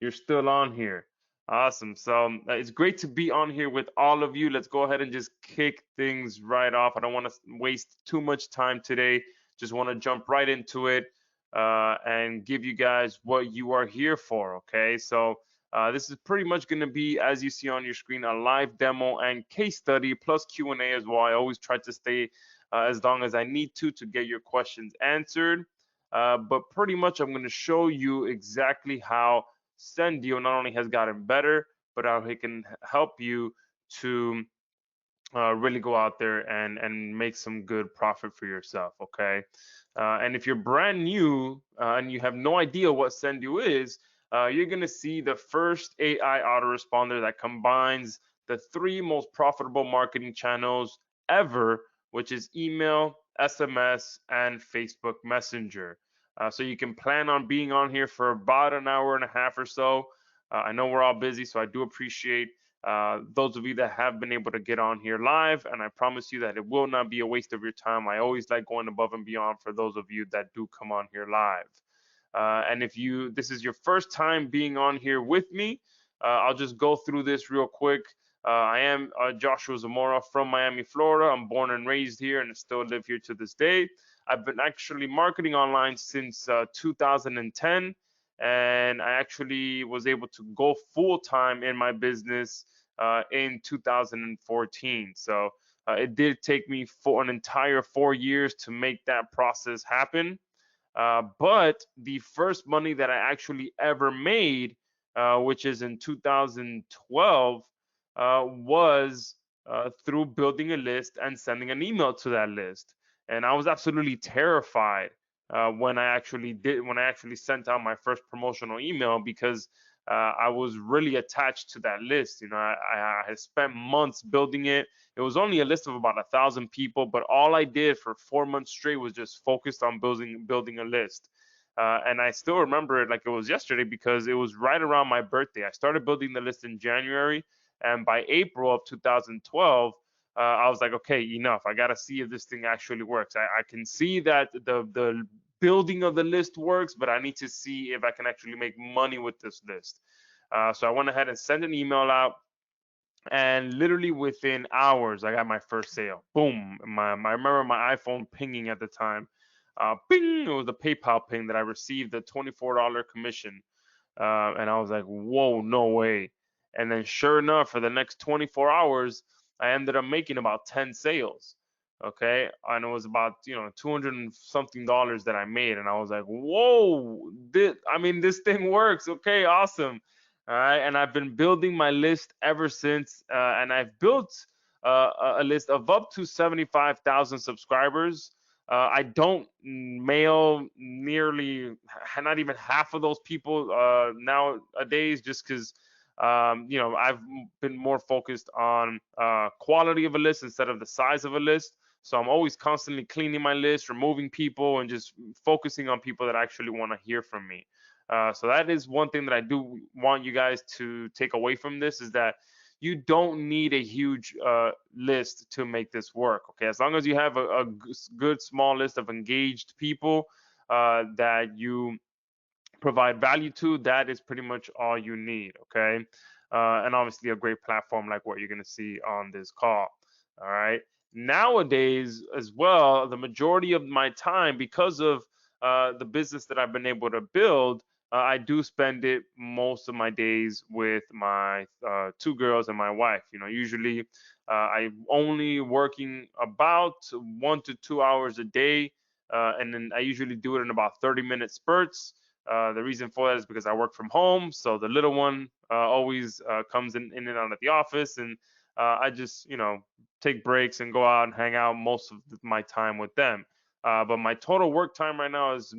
You're still on here. Awesome. So it's great to be on here with all of you. Let's go ahead and just kick things right off. I don't want to waste too much time today. Just want to jump right into it and give you guys what you are here for. Okay. So this is pretty much going to be, as you see on your screen, a live demo and case study plus Q&A as well. I always try to stay as long as I need to get your questions answered. But pretty much I'm going to show you exactly how Sendiio not only has gotten better, but how he can help you to really go out there and make some good profit for yourself. Okay, and if you're brand new and you have no idea what Sendiio is, you're gonna see the first AI autoresponder that combines the three most profitable marketing channels ever, which is email, SMS, and Facebook Messenger. So you can plan on being on here for about an hour and a half or so. I know we're all busy, so I do appreciate those of you that have been able to get on here live, and I promise you that it will not be a waste of your time. I always like going above and beyond for those of you that do come on here live. And if this is your first time being on here with me, I'll just go through this real quick. I am Joshua Zamora from Miami, Florida. I'm born and raised here and still live here to this day. I've been actually marketing online since 2010, and I actually was able to go full time in my business in 2014. So it did take me for an entire 4 years to make that process happen. But the first money that I actually ever made, which is in 2012, was through building a list and sending an email to that list. And I was absolutely terrified when I actually sent out my first promotional email because I was really attached to that list. I had spent months building it. It was only a list of about 1,000 people, but all I did for 4 months straight was just focused on building a list. And I still remember it like it was yesterday because it was right around my birthday. I started building the list in January, and by April of 2012, I was like, okay, enough. I gotta see if this thing actually works. I can see that the building of the list works, but I need to see if I can actually make money with this list. So I went ahead and sent an email out, and literally within hours, I got my first sale. Boom! I remember my iPhone pinging at the time. Ping! It was a PayPal ping that I received a $24 commission, and I was like, "Whoa, no way!" And then, sure enough, for the next 24 hours, I ended up making about 10 sales. Okay, and it was about 200 and something dollars that I made, and I was like, "Whoa! This thing works." Okay, awesome. All right, and I've been building my list ever since, and I've built a list of up to 75,000 subscribers. I don't mail nearly, not even half of those people nowadays, just because I've been more focused on quality of a list instead of the size of a list. So I'm always constantly cleaning my list, removing people, and just focusing on people that actually want to hear from me. So that is one thing that I do want you guys to take away from this, is that you don't need a huge list to make this work. Okay, as long as you have a good small list of engaged people that you provide value to, that is pretty much all you need. Okay, and obviously a great platform like what you're going to see on this call. All right, nowadays as well, the majority of my time, because of the business that I've been able to build, I do spend it most of my days with my two girls and my wife. Usually I'm only working about 1 to 2 hours a day, and then I usually do it in about 30-minute spurts. The reason for that is because I work from home, so the little one always comes in and out of the office, and I just take breaks and go out and hang out most of my time with them. But my total work time right now is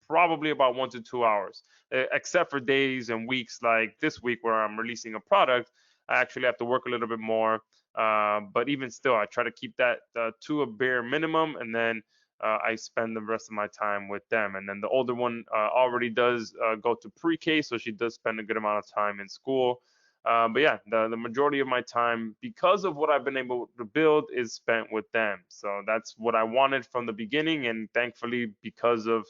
probably about 1 to 2 hours, except for days and weeks like this week where I'm releasing a product. I actually have to work a little bit more. But even still, I try to keep that to a bare minimum, and then I spend the rest of my time with them. And then the older one already does go to pre-K, so she does spend a good amount of time in school. But yeah, the majority of my time, because of what I've been able to build, is spent with them. So that's what I wanted from the beginning, and thankfully, because of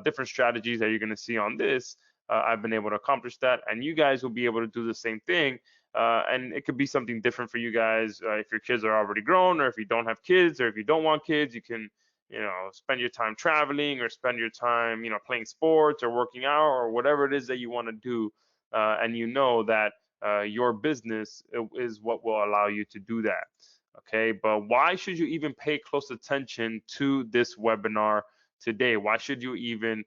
different strategies that you're going to see on this, I've been able to accomplish that, and you guys will be able to do the same thing. And it could be something different for you guys if your kids are already grown, or if you don't have kids, or if you don't want kids. You can, spend your time traveling, or spend your time, playing sports or working out, or whatever it is that you want to do. And you know that your business is what will allow you to do that. Okay, but why should you even pay close attention to this webinar today? Why should you even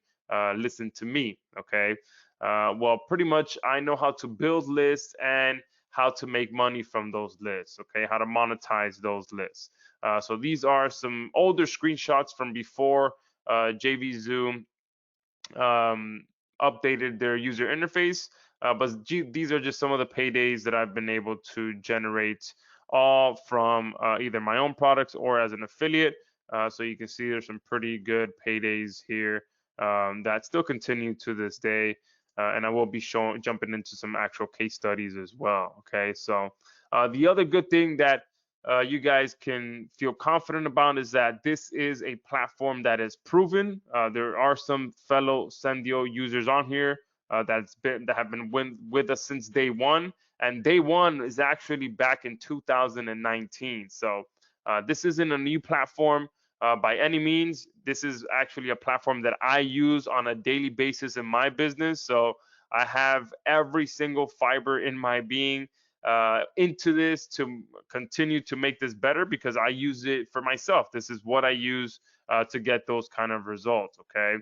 listen to me? Okay, well, pretty much I know how to build lists and how to make money from those lists. Okay, how to monetize those lists. So these are some older screenshots from before JV Zoom um, updated their user interface. But these are just some of the paydays that I've been able to generate, all from either my own products or as an affiliate. So you can see there's some pretty good paydays here that still continue to this day. And I will be jumping into some actual case studies as well. Okay, so the other good thing that you guys can feel confident about is that this is a platform that is proven. There are some fellow Sendio users on here that have been with us since day one, and day one is actually back in 2019. So this isn't a new platform by any means. This is actually a platform that I use on a daily basis in my business. So I have every single fiber in my being into this to continue to make this better, because I use it for myself. This is what I use to get those kind of results. Okay.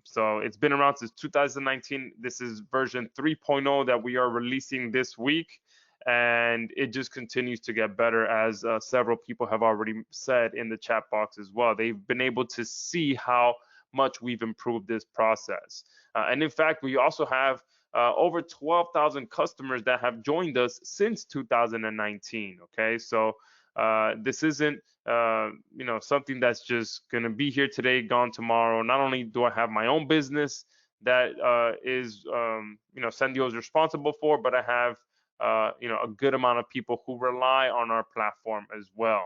So it's been around since 2019. This is version 3.0 that we are releasing this week. And it just continues to get better, as several people have already said in the chat box as well. They've been able to see how much we've improved this process. And in fact, we also have over 12,000 customers that have joined us since 2019. Okay, so this isn't something that's just going to be here today, gone tomorrow. Not only do I have my own business that is Sendio is responsible for, but I have a good amount of people who rely on our platform as well.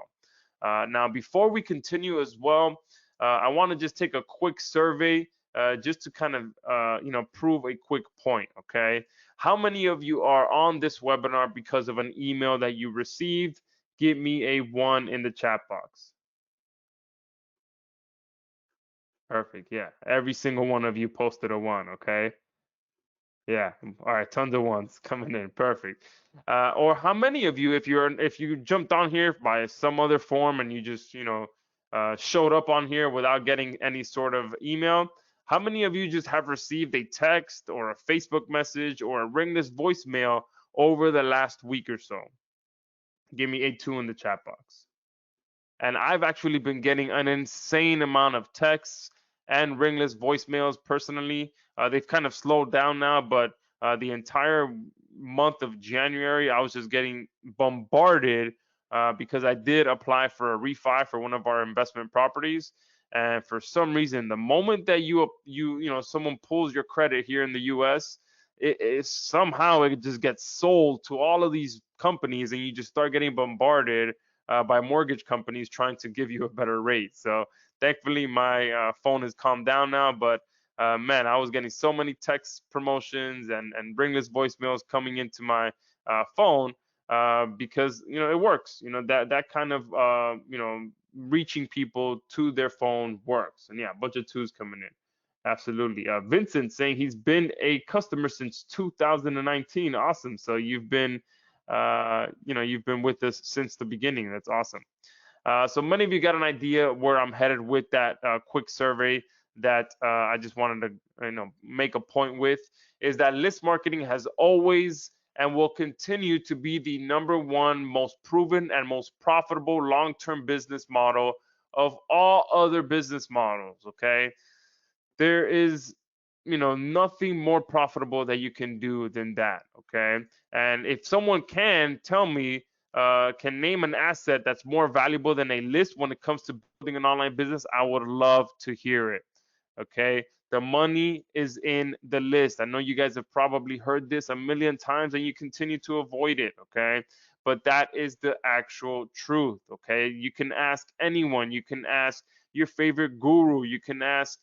Now, before we continue as well, I want to just take a quick survey just to kind of prove a quick point. Okay, how many of you are on this webinar because of an email that you received? Give me a 1 in the chat box. Perfect. Yeah, every single one of you posted a 1. Okay. Yeah. All right. Tons of ones coming in. Perfect. Or how many of you, if you jumped on here by some other form and you just showed up on here without getting any sort of email, how many of you just have received a text or a Facebook message or a ringless voicemail over the last week or so? Give me a 2 in the chat box. And I've actually been getting an insane amount of texts and ringless voicemails personally. They've kind of slowed down now, but the entire month of January, I was just getting bombarded because I did apply for a refi for one of our investment properties. And for some reason, the moment that someone pulls your credit here in the U.S., somehow it just gets sold to all of these companies, and you just start getting bombarded by mortgage companies trying to give you a better rate. So thankfully, my phone has calmed down now. But man, I was getting so many text promotions and ringless voicemails coming into my phone because it works. That kind of reaching people to their phone works. And yeah, a bunch of 2s coming in. Absolutely. Vincent saying he's been a customer since 2019. Awesome. So you've been you've been with us since the beginning. That's awesome. So many of you got an idea where I'm headed with that quick survey that I just wanted to make a point with, is that list marketing has always and will continue to be the #1 most proven and most profitable long-term business model of all other business models. Okay, there is nothing more profitable that you can do than that. Okay, and if someone can tell me can name an asset that's more valuable than a list when it comes to building an online business, I would love to hear it. Okay, the money is in the list. I know you guys have probably heard this a million times and you continue to avoid it. Okay, but that is the actual truth. Okay, you can ask anyone, you can ask your favorite guru, you can ask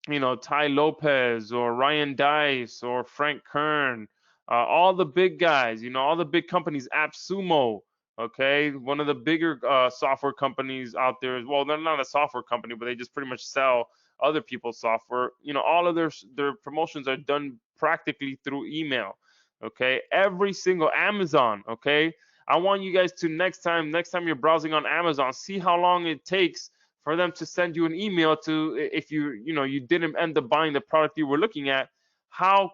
Ty Lopez or Ryan Dice or Frank Kern, all the big guys, all the big companies, AppSumo, okay, one of the bigger software companies out there as well. They're not a software company, but they just pretty much sell other people's software. All of their promotions are done practically through email. Okay, every single Amazon. Okay, I want you guys to next time you're browsing on Amazon, see how long it takes for them to send you an email to, if you didn't end up buying the product you were looking at, how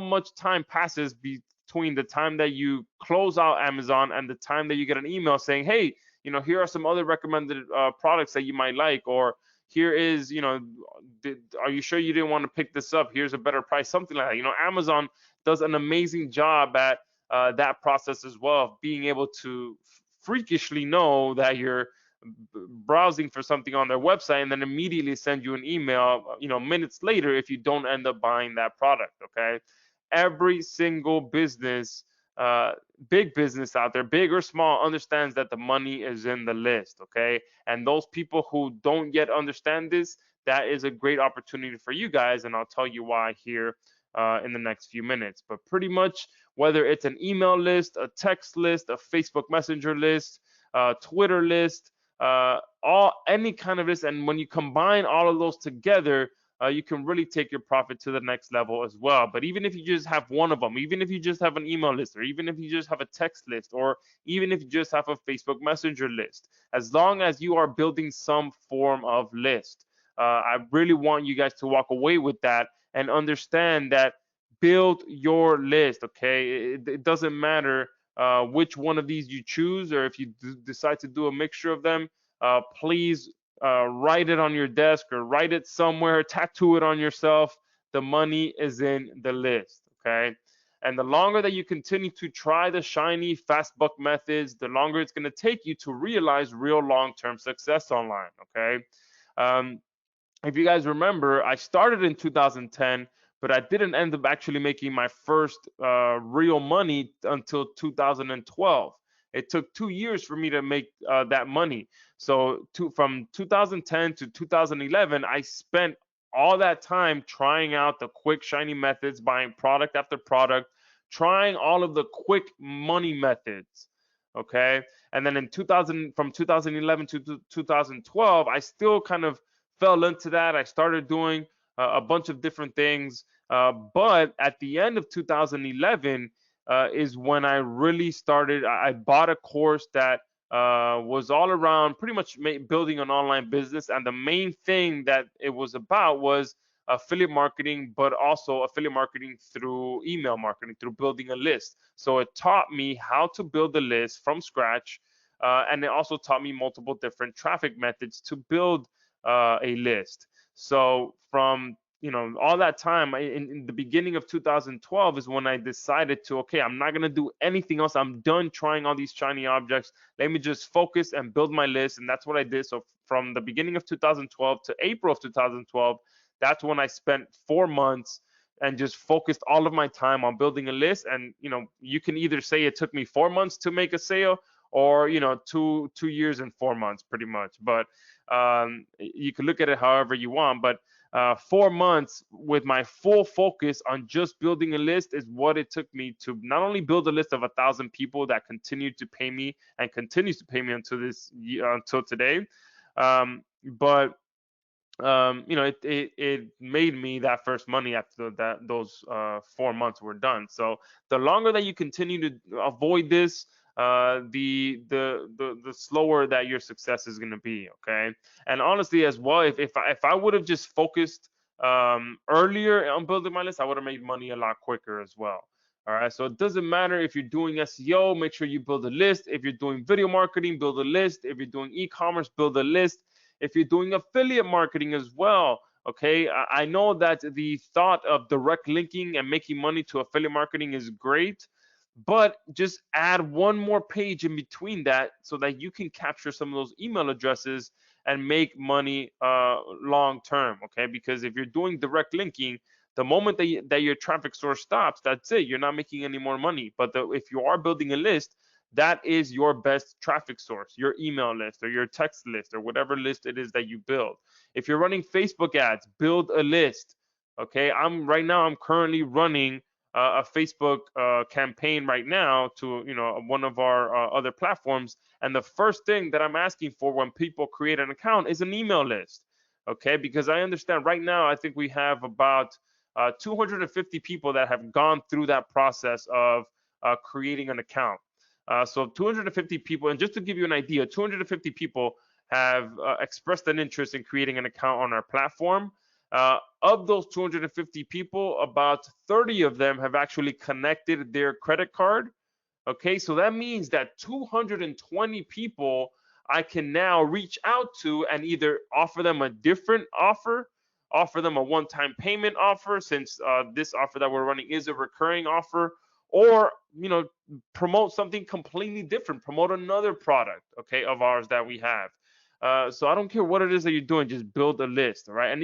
much time passes between the time that you close out Amazon and the time that you get an email saying, hey, here are some other recommended products that you might like, or here is, are you sure you didn't want to pick this up, here's a better price, something like that. Amazon does an amazing job at that process as well, of being able to freakishly know that you're browsing for something on their website and then immediately send you an email, minutes later, if you don't end up buying that product. Okay, every single business, uh, big business out there, big or small, understands that the money is in the list. Okay, and those people who don't yet understand this, that is a great opportunity for you guys, and I'll tell you why here in the next few minutes. But pretty much, whether it's an email list, a text list, a Facebook Messenger list, Twitter list, all any kind of this, and when you combine all of those together, you can really take your profit to the next level as well. But even if you just have one of them, even if you just have an email list, or even if you just have a text list, or even if you just have a Facebook Messenger list, as long as you are building some form of list, I really want you guys to walk away with that and understand that build your list. Okay, it doesn't matter which one of these you choose, or if you decide to do a mixture of them, please write it on your desk or write it somewhere, tattoo it on yourself. The money is in the list. Okay, and the longer that you continue to try the shiny fast buck methods, the longer it's going to take you to realize real long-term success online. Okay, um, if you guys remember, I started in 2010, but I didn't end up actually making my first real money until 2012. It took 2 years for me to make that money. So from 2010 to 2011, I spent all that time trying out the quick, shiny methods, buying product after product, trying all of the quick money methods. Okay. And then in 2000, from 2011 to 2012, I still kind of fell into that. I started doing a bunch of different things. But at the end of 2011 is when I really started. I bought a course that was all around pretty much building an online business. And the main thing that it was about was affiliate marketing, but also affiliate marketing through email marketing, through building a list. So it taught me how to build a list from scratch. And it also taught me multiple different traffic methods to build a list. So from all that time, in the beginning of 2012 is when I decided to, okay, I'm not going to do anything else. I'm done trying all these shiny objects. Let me just focus and build my list. And that's what I did. So from the beginning of 2012 to April of 2012, that's when I spent 4 months and just focused all of my time on building a list. And you can either say it took me 4 months to make a sale, or 2 years and 4 months, pretty much. But you can look at it however you want. But 4 months with my full focus on just building a list is what it took me to not only build a list of 1,000 people that continued to pay me and continues to pay me until until today, but it made me that first money after those 4 months were done. So the longer that you continue to avoid this, the slower that your success is going to be. Okay, and honestly as well, if I would have just focused earlier on building my list, I would have made money a lot quicker as well. All right, so it doesn't matter if you're doing SEO, make sure you build a list. If you're doing video marketing, build a list. If you're doing e-commerce, build a list. If you're doing affiliate marketing as well, okay, I know that the thought of direct linking and making money to affiliate marketing is great, but just add one more page in between that so that you can capture some of those email addresses and make money long term. Okay, because if you're doing direct linking, the moment that your traffic source stops, that's it. You're not making any more money. But if you are building a list, that is your best traffic source, your email list or your text list or whatever list it is that you build. If you're running Facebook ads, build a list. Okay, I'm currently running a Facebook campaign right now to one of our other platforms, and the first thing that I'm asking for when people create an account is an email list. Okay, because I understand right now I think we have about 250 people that have gone through that process of creating an account. So 250 people, and just to give you an idea, 250 people have expressed an interest in creating an account on our platform. Of those 250 people, about 30 of them have actually connected their credit card. Okay, so that means that 220 people I can now reach out to and either offer them a different offer them a one-time payment offer, since this offer that we're running is a recurring offer, or promote something completely different, promote another product, okay, of ours that we have. So I don't care what it is that you're doing, just build a list, all right?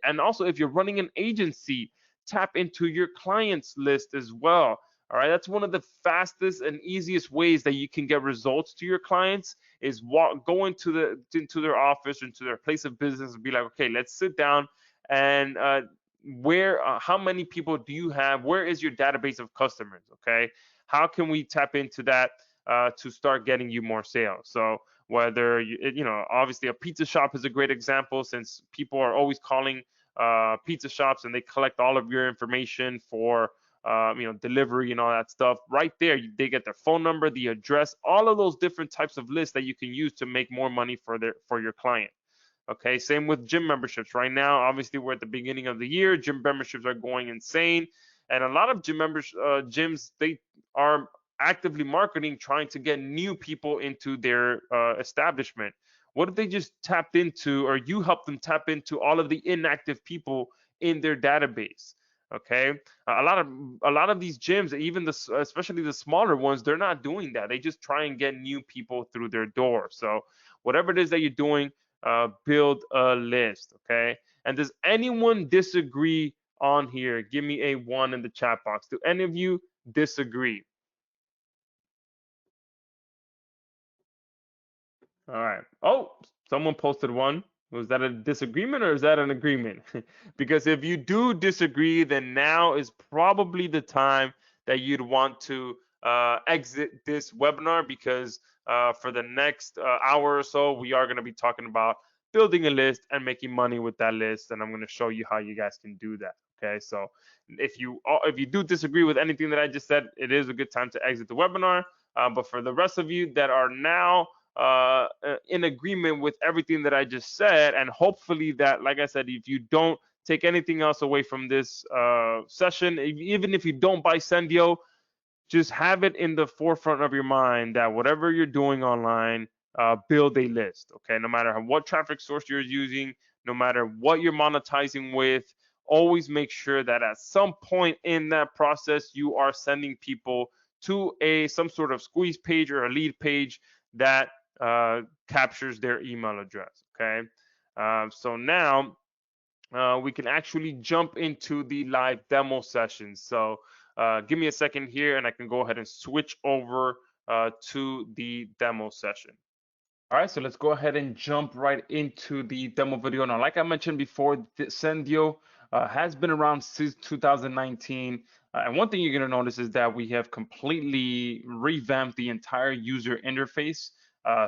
And also if you're running an agency, tap into your clients list as well. All right, that's one of the fastest and easiest ways that you can get results to your clients is go into their office, into their place of business, and be like, okay, let's sit down and how many people do you have? Where is your database of customers? Okay, how can we tap into that to start getting you more sales? So whether obviously a pizza shop is a great example, since people are always calling pizza shops and they collect all of your information for delivery and all that stuff. Right there, they get their phone number, the address, all of those different types of lists that you can use to make more money for your client. Okay, same with gym memberships. Right now, obviously, we're at the beginning of the year. Gym memberships are going insane, and a lot of gyms, they are actively marketing, trying to get new people into their establishment. What if they just tapped into, or you help them tap into all of the inactive people in their database? Okay, a lot of these gyms, even especially the smaller ones, they're not doing that. They just try and get new people through their door. So whatever it is that you're doing, build a list. Okay, and does anyone disagree on here? Give me a one in the chat box. Do any of you disagree? All right. Oh, someone posted one. Was that a disagreement or is that an agreement? Because if you do disagree, then now is probably the time that you'd want to exit this webinar, because for the next hour or so, we are going to be talking about building a list and making money with that list. And I'm going to show you how you guys can do that. Okay. So if you do disagree with anything that I just said, it is a good time to exit the webinar. But for the rest of you that are now in agreement with everything that I just said, and hopefully that, like I said, if you don't take anything else away from this session, even if you don't buy Sendio, just have it in the forefront of your mind that whatever you're doing online, build a list. Okay, no matter what traffic source you're using, no matter what you're monetizing with, always make sure that at some point in that process you are sending people to some sort of squeeze page or a lead page that captures their email address. Okay, so now we can actually jump into the live demo session. So give me a second here and I can go ahead and switch over to the demo session. All right, so let's go ahead and jump right into the demo video. Now, like I mentioned before, Sendio has been around since 2019. And one thing you're going to notice is that we have completely revamped the entire user interface.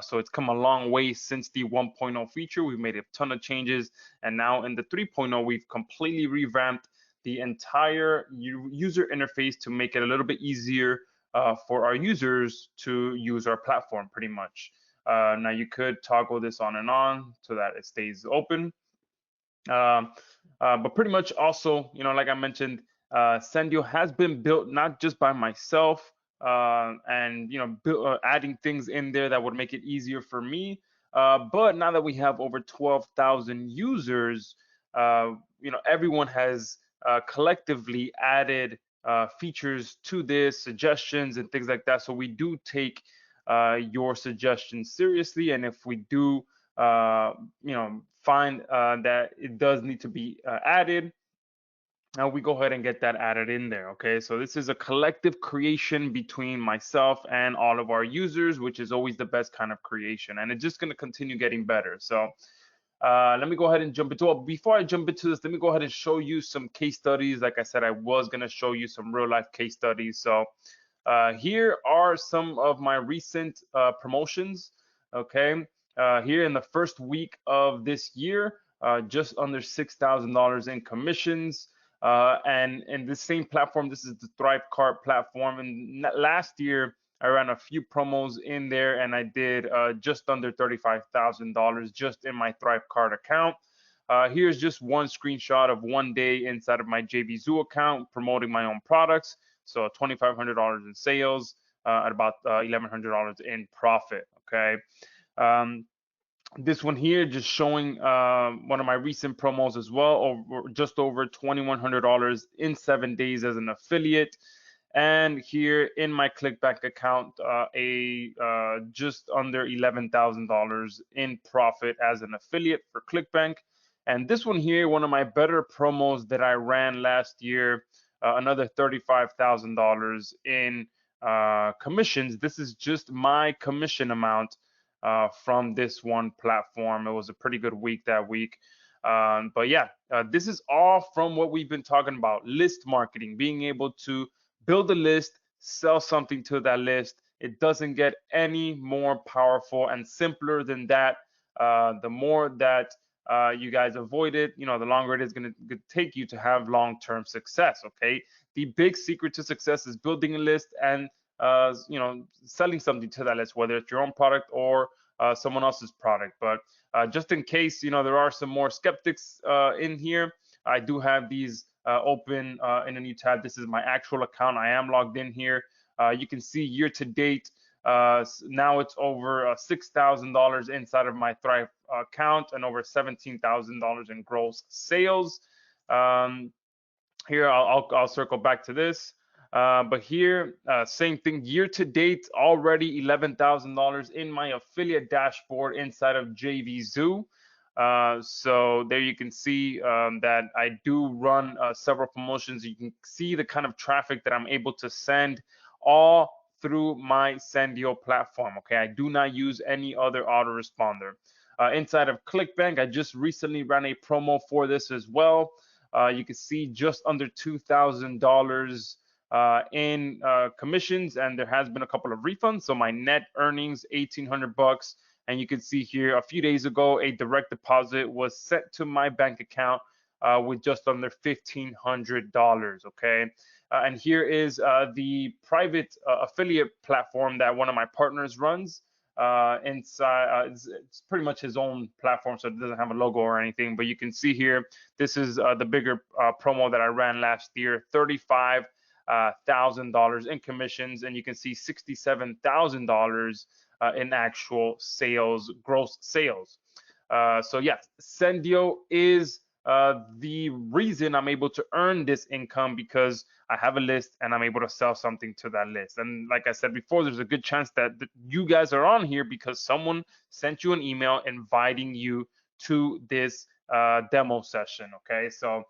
So it's come a long way since the 1.0 feature. We've made a ton of changes. And now in the 3.0, we've completely revamped the entire user interface to make it a little bit easier for our users to use our platform pretty much. Now you could toggle this on so that it stays open. But pretty much also, like I mentioned, Sendio has been built not just by myself and, adding things in there that would make it easier for me. But now that we have over 12,000 users, everyone has collectively added features to this, suggestions and things like that. So we do take your suggestions seriously, and if we do find that it does need to be added, Now we go ahead and get that added in there. Okay, so this is a collective creation between myself and all of our users, which is always the best kind of creation, and it's just going to continue getting better. So let me go ahead and jump into it. Before I jump into this, let me go ahead and show you some case studies. Like I said, I was going to show you some real life case studies. So here are some of my recent promotions. Okay, here in the first week of this year, just under $6,000 in commissions. And in the same platform, this is the Thrive Cart platform. And last year, I ran a few promos in there, and I did just under $35,000 just in my Thrive Cart account. Here's just one screenshot of one day inside of my JVZoo account promoting my own products. So $2,500 in sales at about $1,100 in profit. Okay. Um, this one here just showing one of my recent promos as well, over just over $2,100 in 7 days as an affiliate. And here in my ClickBank account, just under $11,000 in profit as an affiliate for ClickBank. And this one here, one of my better promos that I ran last year, another $35,000 in commissions. This is just my commission amount from this one platform. It was a pretty good week that week. But yeah, this is all from what we've been talking about: list marketing, being able to build a list, sell something to that list. It doesn't get any more powerful and simpler than that. The more that you guys avoid it, the longer it is going to take you to have long-term success. Okay, the big secret to success is building a list and selling something to that list, whether it's your own product or someone else's product. But just in case, there are some more skeptics in here, I do have these open in a new tab. This is my actual account. I am logged in here. You can see year to date. Now it's over $6,000 inside of my Thrive account and over $17,000 in gross sales. Here, I'll circle back to this. But here, same thing. Year to date, already $11,000 in my affiliate dashboard inside of JVZoo. So there you can see that I do run several promotions. You can see the kind of traffic that I'm able to send all through my Sendiio platform. Okay, I do not use any other autoresponder. Inside of ClickBank, I just recently ran a promo for this as well. You can see just under $2,000 in commissions, and there has been a couple of refunds. So my net earnings, $1,800. And you can see here a few days ago, a direct deposit was sent to my bank account with just under $1,500. Okay. And here is the private affiliate platform that one of my partners runs. Inside, it's pretty much his own platform, so it doesn't have a logo or anything. But you can see here, this is the bigger promo that I ran last year, $35,000 in commissions, and you can see $67,000 in actual sales, gross sales. So yeah, Sendiio is the reason I'm able to earn this income, because I have a list and I'm able to sell something to that list. And like I said before, there's a good chance that you guys are on here because someone sent you an email inviting you to this demo session. Okay, so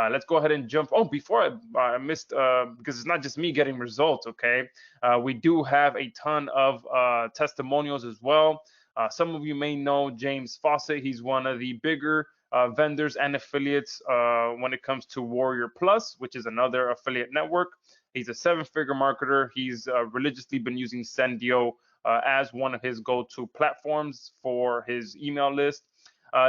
let's go ahead and jump. Oh, before I missed, because it's not just me getting results. Okay, we do have a ton of testimonials as well. Some of you may know James Fawcett. He's one of the bigger vendors and affiliates when it comes to Warrior Plus, which is another affiliate network. He's a 7-figure marketer. He's religiously been using Sendiio as one of his go-to platforms for his email list.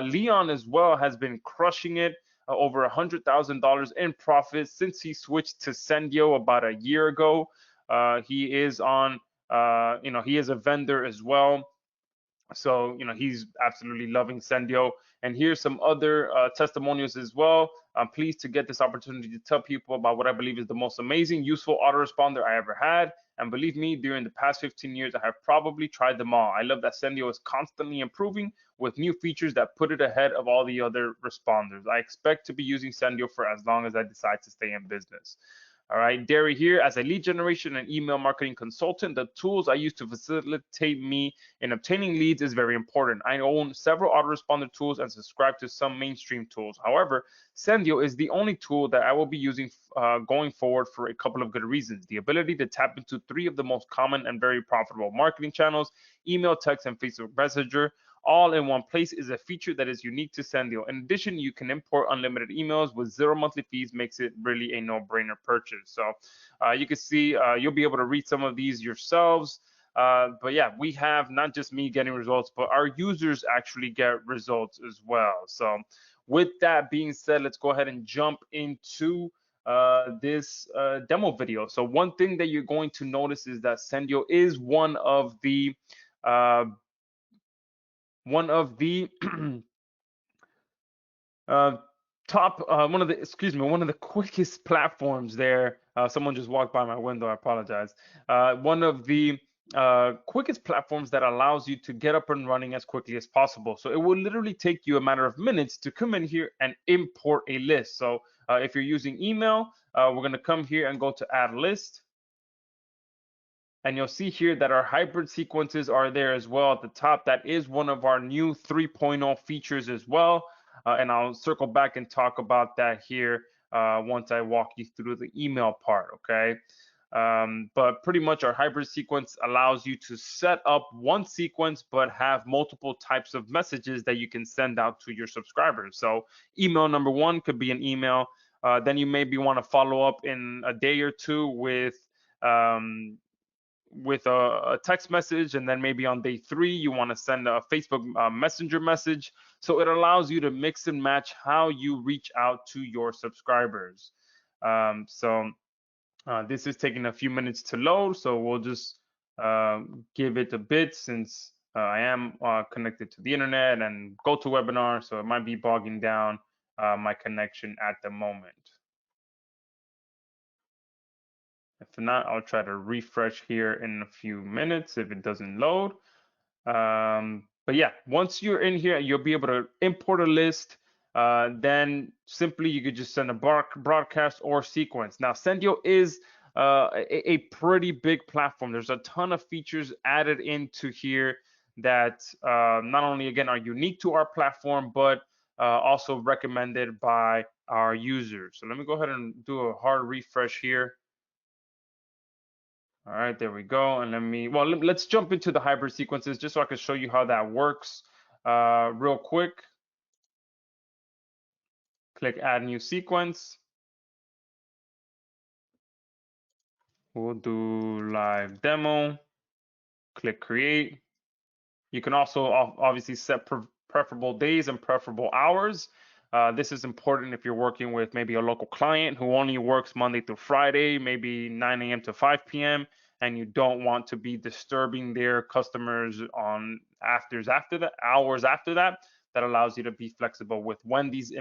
Leon as well has been crushing it, over $100,000 in profit since he switched to Sendiio about a year ago. He is on, he is a vendor as well. So, he's absolutely loving Sendiio. And here's some other testimonials as well. I'm pleased to get this opportunity to tell people about what I believe is the most amazing, useful autoresponder I ever had. And believe me, during the past 15 years, I have probably tried them all. I love that Sendiio is constantly improving with new features that put it ahead of all the other responders. I expect to be using Sendiio for as long as I decide to stay in business. All right, Derry here. As a lead generation and email marketing consultant, the tools I use to facilitate me in obtaining leads is very important. I own several autoresponder tools and subscribe to some mainstream tools. However, Sendiio is the only tool that I will be using going forward for a couple of good reasons. The ability to tap into 3 of the most common and very profitable marketing channels: email, text, and Facebook Messenger, all in one place, is a feature that is unique to Sendiio. In addition, you can import unlimited emails with 0 monthly fees, makes it really a no-brainer purchase. So you can see you'll be able to read some of these yourselves. But yeah, we have not just me getting results, but our users actually get results as well. So with that being said, let's go ahead and jump into this demo video. So one thing that you're going to notice is that Sendiio is one of the uh, uh, one of the quickest platforms there. Someone just walked by my window. I apologize. One of the quickest platforms that allows you to get up and running as quickly as possible. So it will literally take you a matter of minutes to come in here and import a list. So if you're using email, we're going to come here and go to add list. And you'll see here that our hybrid sequences are there as well at the top. That is one of our new 3.0 features as well. And I'll circle back and talk about that here once I walk you through the email part, okay? But pretty much our hybrid sequence allows you to set up one sequence but have multiple types of messages that you can send out to your subscribers. So email number 1 could be an email. Then you maybe want to follow up in a day or two with a text message, and then maybe on day 3 you want to send a Facebook Messenger message. So it allows you to mix and match how you reach out to your subscribers. This is taking a few minutes to load, so we'll just give it a bit, since I am connected to the internet and GoToWebinar, so it might be bogging down my connection at the moment. If not, I'll try to refresh here in a few minutes if it doesn't load. But yeah, once you're in here, you'll be able to import a list. Then simply you could just send a broadcast or sequence. Now, Sendiio is a pretty big platform. There's a ton of features added into here that not only, again, are unique to our platform, but also recommended by our users. So let me go ahead and do a hard refresh here. All right, there we go. And let's jump into the hybrid sequences just so I can show you how that works real quick. Click add new sequence. We'll do live demo. Click create. You can also obviously set preferable days and preferable hours. This is important if you're working with maybe a local client who only works Monday through Friday, maybe 9 a.m. to 5 p.m., and you don't want to be disturbing their customers on hours after that. That allows you to be flexible with when these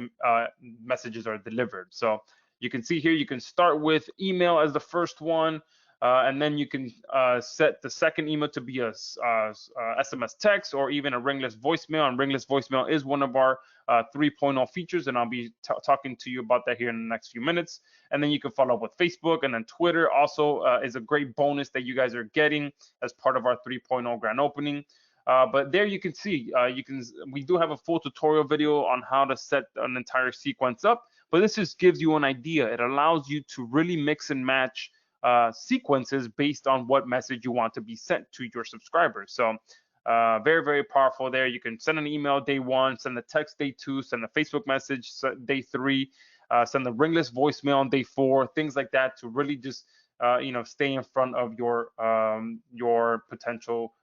messages are delivered. So you can see here, you can start with email as the first one. And then you can set the second email to be a SMS text or even a ringless voicemail. And ringless voicemail is one of our 3.0 features, and I'll be talking to you about that here in the next few minutes. And then you can follow up with Facebook, and then Twitter also is a great bonus that you guys are getting as part of our 3.0 grand opening. But there you can see, we do have a full tutorial video on how to set an entire sequence up, but this just gives you an idea. It allows you to really mix and match sequences based on what message you want to be sent to your subscribers. So very, very powerful there. You can send an email day 1, send a text day 2, send a Facebook message day 3, send a ringless voicemail on day 4, things like that, to really just stay in front of your potential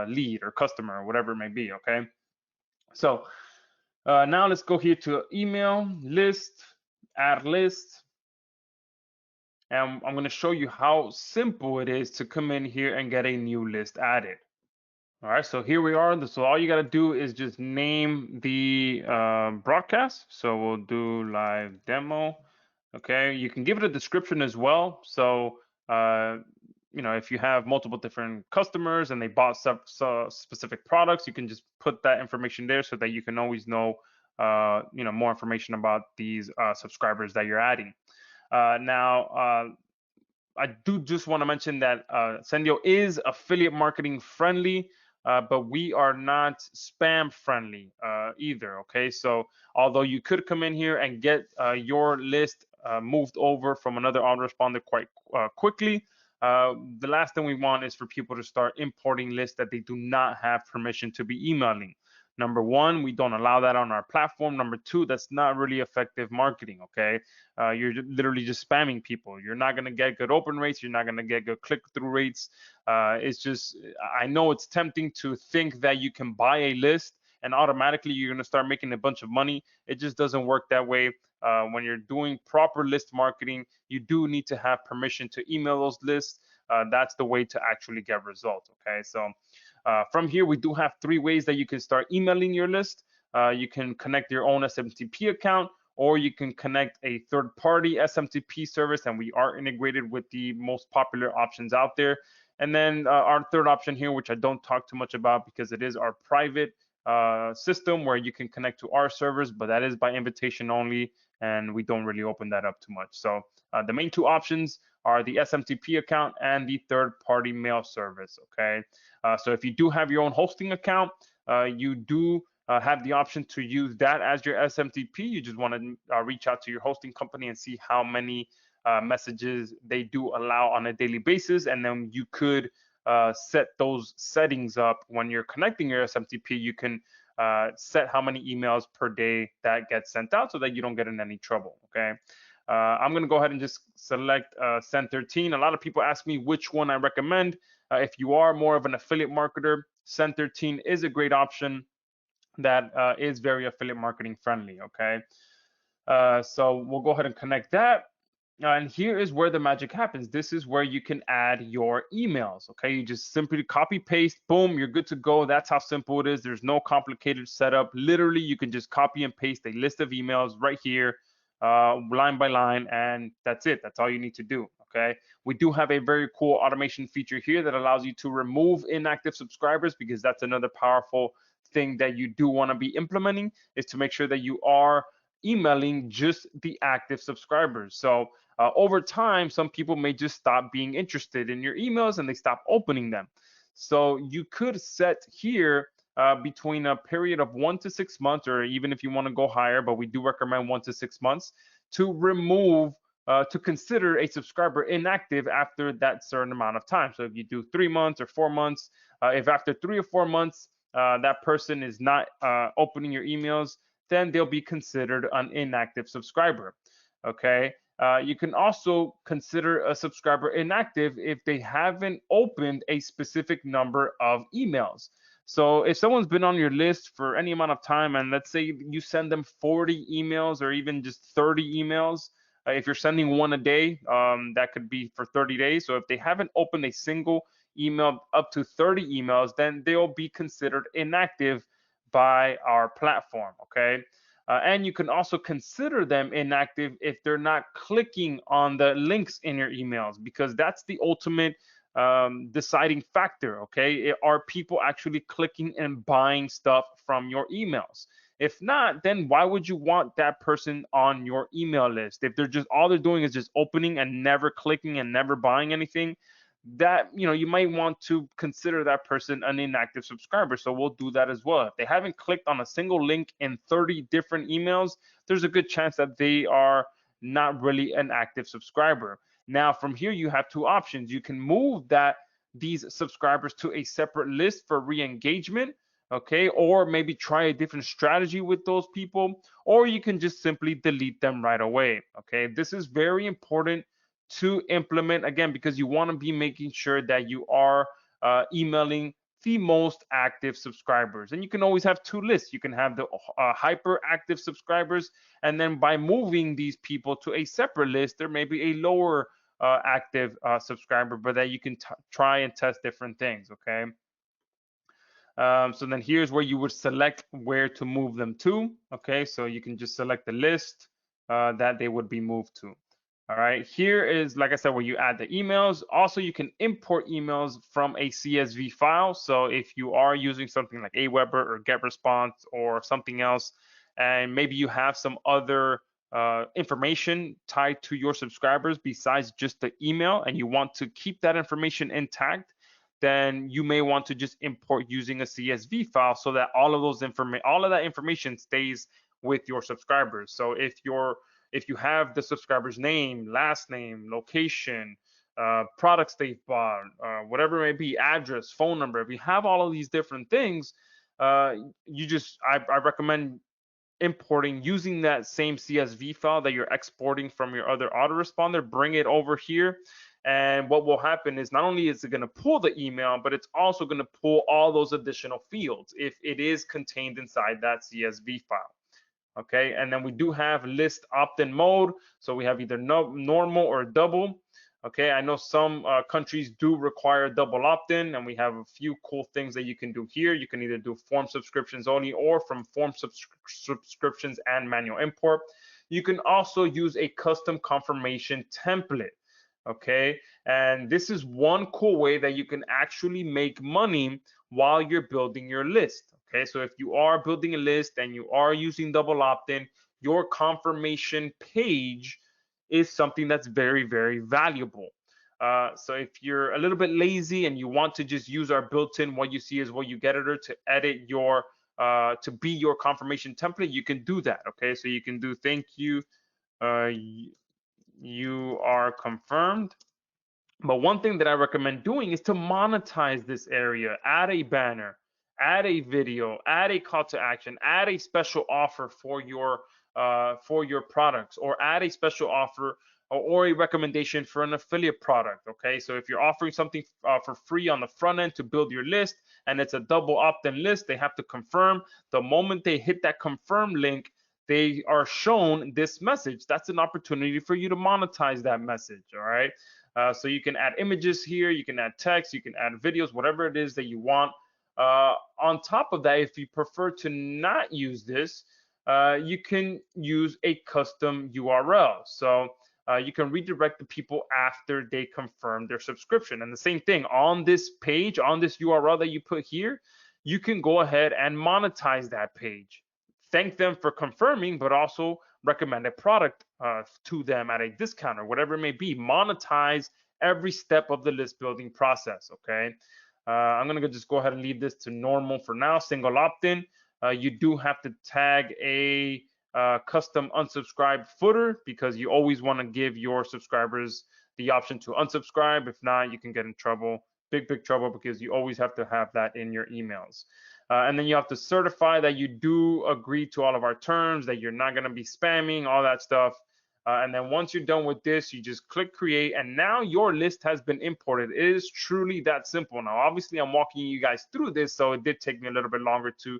lead or customer or whatever it may be. Okay, so now let's go here to email list, add list. And I'm going to show you how simple it is to come in here and get a new list added. All right, so here we are. So all you got to do is just name the broadcast. So we'll do live demo. Okay, you can give it a description as well. So if you have multiple different customers and they bought some specific products, you can just put that information there so that you can always know more information about these subscribers that you're adding. Now, I do just want to mention that Sendiio is affiliate marketing friendly, but we are not spam friendly either. Okay, so although you could come in here and get your list moved over from another autoresponder quite quickly, the last thing we want is for people to start importing lists that they do not have permission to be emailing. Number one, we don't allow that on our platform. Number two, that's not really effective marketing. Okay, you're literally just spamming people. You're not going to get good open rates. You're not going to get good click-through rates. It's just, I know it's tempting to think that you can buy a list and automatically you're going to start making a bunch of money. It just doesn't work that way. When you're doing proper list marketing, you do need to have permission to email those lists. That's the way to actually get results. Okay, so from here, we do have 3 ways that you can start emailing your list. You can connect your own SMTP account, or you can connect a third-party SMTP service, and we are integrated with the most popular options out there. And then our third option here, which I don't talk too much about because it is our private system where you can connect to our servers, but that is by invitation only, and we don't really open that up too much. So the main 2 options are the SMTP account and the third-party mail service. Okay, so if you do have your own hosting account, you do have the option to use that as your SMTP. You just want to reach out to your hosting company and see how many messages they do allow on a daily basis, and then you could set those settings up when you're connecting your SMTP. You can set how many emails per day that gets sent out so that you don't get in any trouble. Okay. I'm going to go ahead and just select Send 13. A lot of people ask me which one I recommend. If you are more of an affiliate marketer, Send 13 is a great option that is very affiliate marketing friendly. Okay. So we'll go ahead and connect that. And here is where the magic happens. This is where you can add your emails. Okay, you just simply copy paste, boom, you're good to go. That's how simple it is. There's no complicated setup. Literally, you can just copy and paste a list of emails right here, line by line, and that's it. That's all you need to do. Okay, we do have a very cool automation feature here that allows you to remove inactive subscribers, because that's another powerful thing that you do want to be implementing, is to make sure that you are emailing just the active subscribers. So over time, some people may just stop being interested in your emails and they stop opening them. So you could set here between a period of 1 to 6 months, or even if you want to go higher, but we do recommend 1 to 6 months, to remove, to consider a subscriber inactive after that certain amount of time. So if you do 3 months or 4 months, if after 3 or 4 months that person is not opening your emails, then they'll be considered an inactive subscriber. Okay. You can also consider a subscriber inactive if they haven't opened a specific number of emails. So if someone's been on your list for any amount of time, and let's say you send them 40 emails or even just 30 emails, if you're sending one a day, that could be for 30 days. So if they haven't opened a single email up to 30 emails, then they'll be considered inactive by our platform. Okay. And you can also consider them inactive if they're not clicking on the links in your emails, because that's the ultimate deciding factor. Okay, are people actually clicking and buying stuff from your emails? If not, then why would you want that person on your email list? If they're just, all they're doing is just opening and never clicking and never buying anything, that, you know, you might want to consider that person an inactive subscriber. So we'll do that as well. If they haven't clicked on a single link in 30 different emails, there's a good chance that they are not really an active subscriber. Now from here, you have 2 options. You can move these subscribers to a separate list for re-engagement, okay, or maybe try a different strategy with those people, or you can just simply delete them right away. Okay, this is very important to implement, again, because you want to be making sure that you are emailing the most active subscribers. And you can always have 2 lists. You can have the hyper active subscribers, and then by moving these people to a separate list, there may be a lower active subscriber, but that you can try and test different things. Okay. So then here's where you would select where to move them to. Okay, so you can just select the list that they would be moved to. All right, here is, like I said, where you add the emails. Also, you can import emails from a CSV file. So if you are using something like Aweber or GetResponse or something else, and maybe you have some other information tied to your subscribers besides just the email, and you want to keep that information intact, then you may want to just import using a CSV file so that all of that information stays with your subscribers. So if you have the subscriber's name, last name, location, products they've bought, whatever it may be, address, phone number, if you have all of these different things, I recommend importing using that same CSV file that you're exporting from your other autoresponder, bring it over here. And what will happen is not only is it going to pull the email, but it's also going to pull all those additional fields if it is contained inside that CSV file. Okay, and then we do have list opt-in mode. So we have either normal or double. Okay, I know some countries do require double opt-in, and we have a few cool things that you can do here. You can either do form subscriptions only or from form subscriptions and manual import. You can also use a custom confirmation template. Okay, and this is one cool way that you can actually make money while you're building your list. Okay, so if you are building a list and you are using double opt-in, your confirmation page is something that's very, very valuable. So if you're a little bit lazy and you want to just use our built-in what you see is what you get editor to edit your to be your confirmation template, you can do that. Okay, so you can do thank you, you are confirmed. But one thing that I recommend doing is to monetize this area. Add a banner, add a video, add a call to action, add a special offer for your products, or add a special offer or a recommendation for an affiliate product. Okay, so if you're offering something for free on the front end to build your list, and it's a double opt-in list, they have to confirm. The moment they hit that confirm link, they are shown this message. That's an opportunity for you to monetize that message. All right. So you can add images here, you can add text, you can add videos, whatever it is that you want. On top of that, if you prefer to not use this, you can use a custom URL. So you can redirect the people after they confirm their subscription. And the same thing on this page, on this URL that you put here, you can go ahead and monetize that page. Thank them for confirming, but also recommend a product to them at a discount or whatever it may be. Monetize every step of the list building process. Okay, I'm gonna just go ahead and leave this to normal for now. Single opt-in. You do have to tag a custom unsubscribe footer because you always want to give your subscribers the option to unsubscribe. If not, you can get in trouble, big trouble, because you always have to have that in your emails. And then you have to certify that you do agree to all of our terms, that you're not going to be spamming, all that stuff. And then once you're done with this, you just click create, and now your list has been imported. It is truly that simple. Now, obviously, I'm walking you guys through this, so it did take me a little bit longer to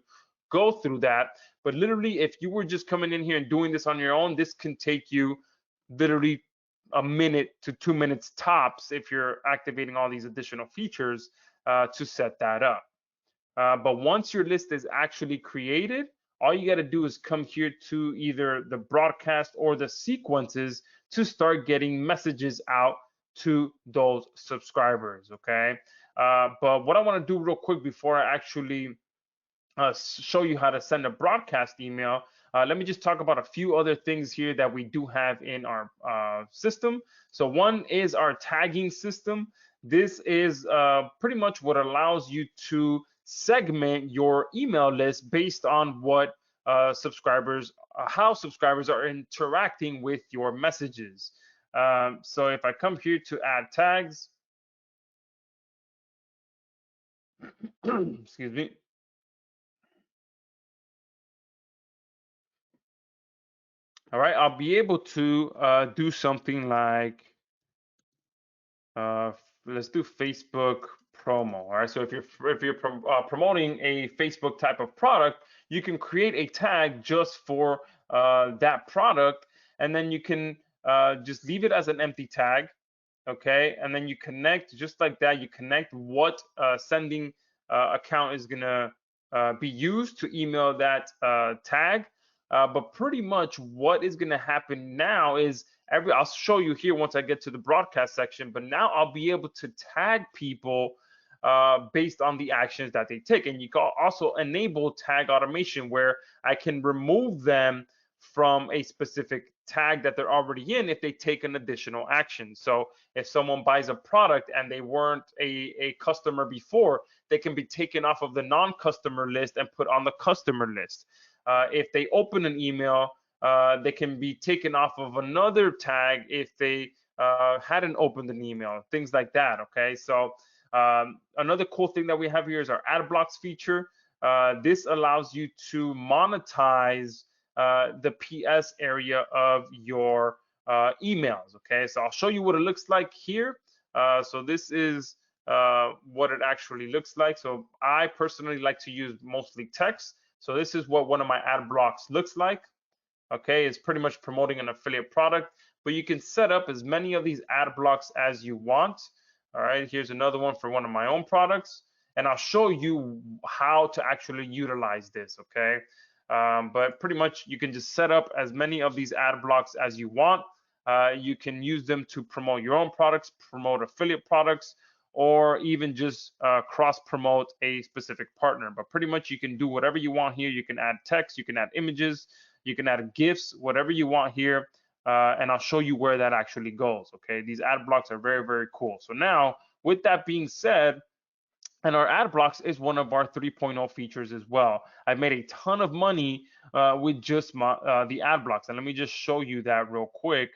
go through that. But literally, if you were just coming in here and doing this on your own, this can take you literally a minute to 2 minutes tops if you're activating all these additional features to set that up. But once your list is actually created, all you got to do is come here to either the broadcast or the sequences to start getting messages out to those subscribers. Okay. But what I want to do real quick before I actually show you how to send a broadcast email, let me just talk about a few other things here that we do have in our system. So one is our tagging system. This is pretty much what allows you to segment your email list based on what subscribers, how subscribers are interacting with your messages. So if I come here to add tags, excuse me. All right, I'll be able to do something like, let's do Facebook promo. All right, so if you're promoting a Facebook type of product, you can create a tag just for that product, and then you can just leave it as an empty tag. Okay, and then you connect just like that. You connect what sending account is gonna be used to email that tag. But pretty much what is gonna happen now is I'll show you here once I get to the broadcast section, but now I'll be able to tag people based on the actions that they take. And you can also enable tag automation where I can remove them from a specific tag that they're already in if they take an additional action. So if someone buys a product and they weren't a customer before, they can be taken off of the non-customer list and put on the customer list. If they open an email, they can be taken off of another tag if they hadn't opened an email, things like that. Okay, so another cool thing that we have here is our ad blocks feature. This allows you to monetize the PS area of your emails. Okay, so I'll show you what it looks like here. So this is what it actually looks like. So I personally like to use mostly text. So this is what one of my ad blocks looks like. Okay, it's pretty much promoting an affiliate product, but you can set up as many of these ad blocks as you want. All right, here's another one for one of my own products, and I'll show you how to actually utilize this. Okay, but pretty much you can just set up as many of these ad blocks as you want. You can use them to promote your own products, promote affiliate products, or even just cross promote a specific partner. But pretty much you can do whatever you want here. You can add text, you can add images, you can add GIFs, whatever you want here. And I'll show you where that actually goes. Okay, these ad blocks are very, very cool. So now, with that being said, and our ad blocks is one of our 3.0 features as well. I've made a ton of money with just the ad blocks. And let me just show you that real quick.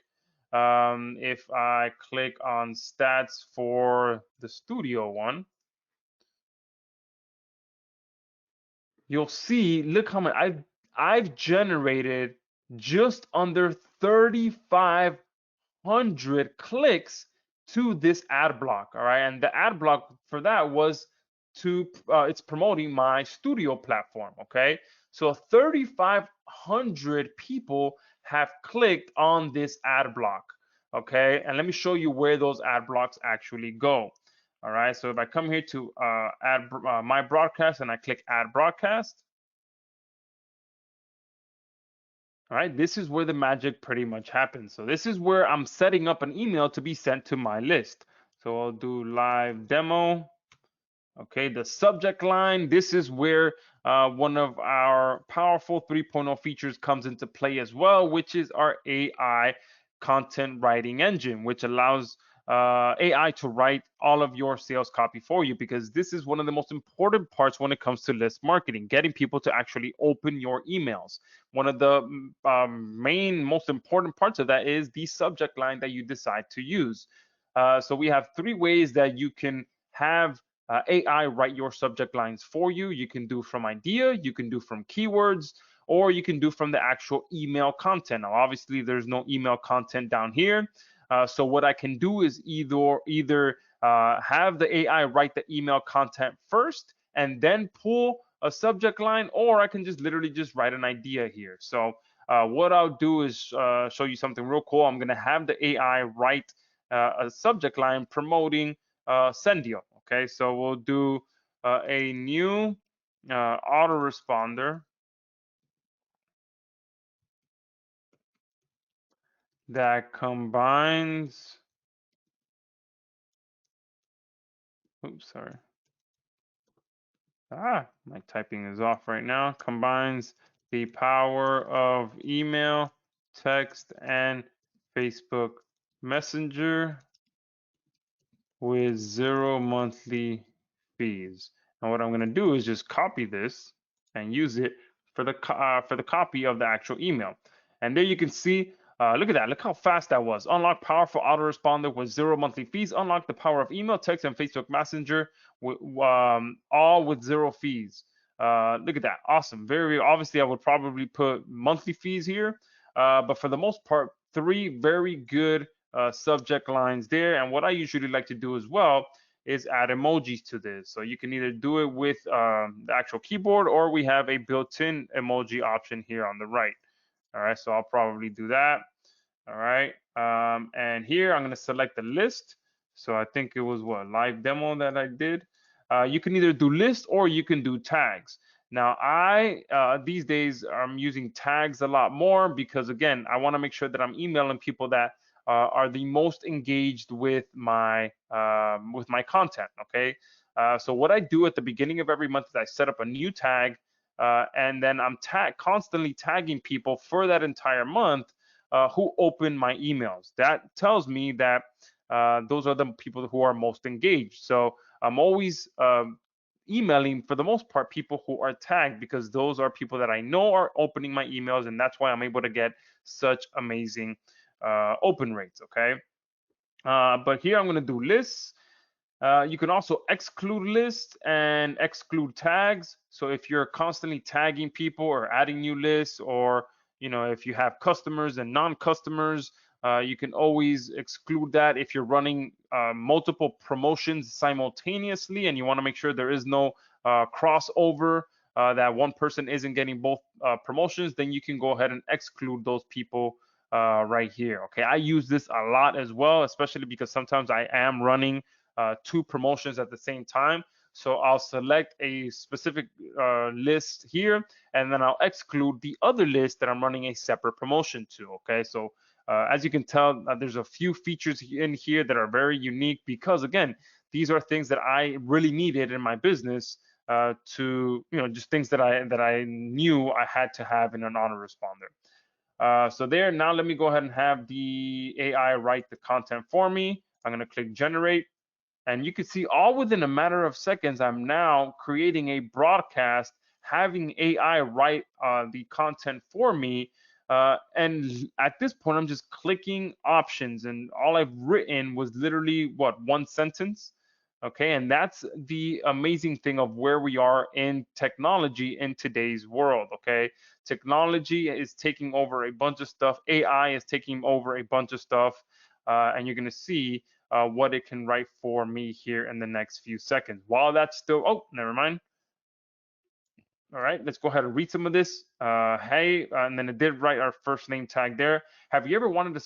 If I click on stats for the studio one, you'll see, look how much I've generated just under 3,500 clicks to this ad block. All right, and the ad block for that was to it's promoting my studio platform. Okay, so 3,500 people have clicked on this ad block. Okay, and let me show you where those ad blocks actually go. All right, so if I come here to add my broadcast and I click add broadcast, all right, this is where the magic pretty much happens. So this is where I'm setting up an email to be sent to my list. So I'll do live demo. Okay, the subject line, this is where one of our powerful 3.0 features comes into play as well, which is our AI content writing engine, which allows AI to write all of your sales copy for you, because this is one of the most important parts when it comes to list marketing, getting people to actually open your emails. One of the main, most important parts of that is the subject line that you decide to use. So we have 3 ways that you can have AI write your subject lines for you. You can do from idea, you can do from keywords, or you can do from the actual email content. Now, obviously, there's no email content down here. So what I can do is either have the AI write the email content first and then pull a subject line, or I can just literally just write an idea here. So what I'll do is show you something real cool. I'm going to have the AI write a subject line promoting Sendiio. Okay, so we'll do a new autoresponder that combines, oops, sorry. My typing is off right now. Combines the power of email, text, and Facebook Messenger with 0 monthly fees. And what I'm going to do is just copy this and use it for the copy of the actual email. And there you can see, look at that. Look how fast that was. Unlock powerful autoresponder with 0 monthly fees. Unlock the power of email, text, and Facebook Messenger all with 0 fees. Look at that. Awesome. Very obviously, I would probably put monthly fees here. But for the most part, 3 very good subject lines there. And what I usually like to do as well is add emojis to this. So you can either do it with the actual keyboard, or we have a built-in emoji option here on the right. All right, so I'll probably do that. All right, and here I'm going to select the list. So I think it was what, live demo that I did. You can either do list or you can do tags. Now these days I'm using tags a lot more, because again, I want to make sure that I'm emailing people that are the most engaged with my content. Okay, so what I do at the beginning of every month is I set up a new tag, and then I'm constantly tagging people for that entire month who open my emails. That tells me that those are the people who are most engaged. So I'm always emailing, for the most part, people who are tagged, because those are people that I know are opening my emails, and that's why I'm able to get such amazing open rates. Okay. But here I'm going to do lists. You can also exclude lists and exclude tags. So if you're constantly tagging people or adding new lists, or if you have customers and non-customers, you can always exclude that. If you're running multiple promotions simultaneously and you want to make sure there is no crossover, that one person isn't getting both promotions, then you can go ahead and exclude those people right here. Okay, I use this a lot as well, especially because sometimes I am running two promotions at the same time. So I'll select a specific list here, and then I'll exclude the other list that I'm running a separate promotion to. Okay, so as you can tell, there's a few features in here that are very unique, because again, these are things that I really needed in my business to, just things that I knew I had to have in an autoresponder. So there, now let me go ahead and have the AI write the content for me. I'm going to click generate. And you can see all within a matter of seconds, I'm now creating a broadcast, having AI write the content for me. And at this point, I'm just clicking options, and all I've written was literally what, one sentence. Okay, and that's the amazing thing of where we are in technology in today's world. Okay, technology is taking over a bunch of stuff. AI is taking over a bunch of stuff, and you're going to see what it can write for me here in the next few seconds. While that's still, oh, never mind. All right, let's go ahead and read some of this. Hey, and then it did write our first name tag there. Have you ever wanted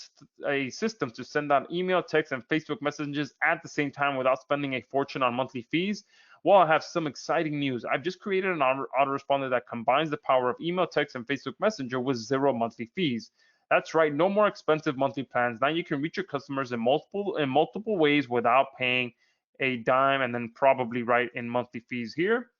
a system to send out email, text, and Facebook messages at the same time without spending a fortune on monthly fees? Well, I have some exciting news. I've just created an autoresponder that combines the power of email, text, and Facebook Messenger with 0 monthly fees. That's right, no more expensive monthly plans. Now you can reach your customers in multiple ways without paying a dime, and then probably write in monthly fees here.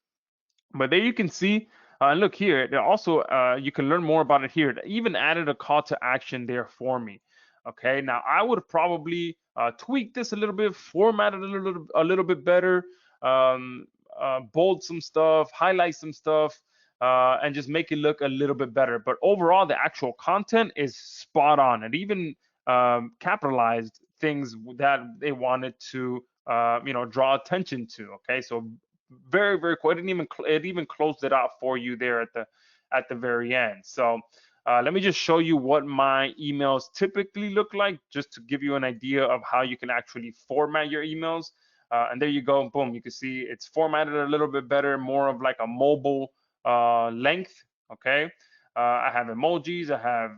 But there you can see, look here, also you can learn more about it here. It even added a call to action there for me. Okay, now I would probably tweak this a little bit, format it a little bit better, bold some stuff, highlight some stuff, and just make it look a little bit better. But overall, the actual content is spot on. It even capitalized things that they wanted to, draw attention to. Okay, so very, very cool. It even closed it out for you there at the very end. So let me just show you what my emails typically look like, just to give you an idea of how you can actually format your emails. And there you go, boom, you can see it's formatted a little bit better, more of like a mobile length. Okay, I have emojis, I have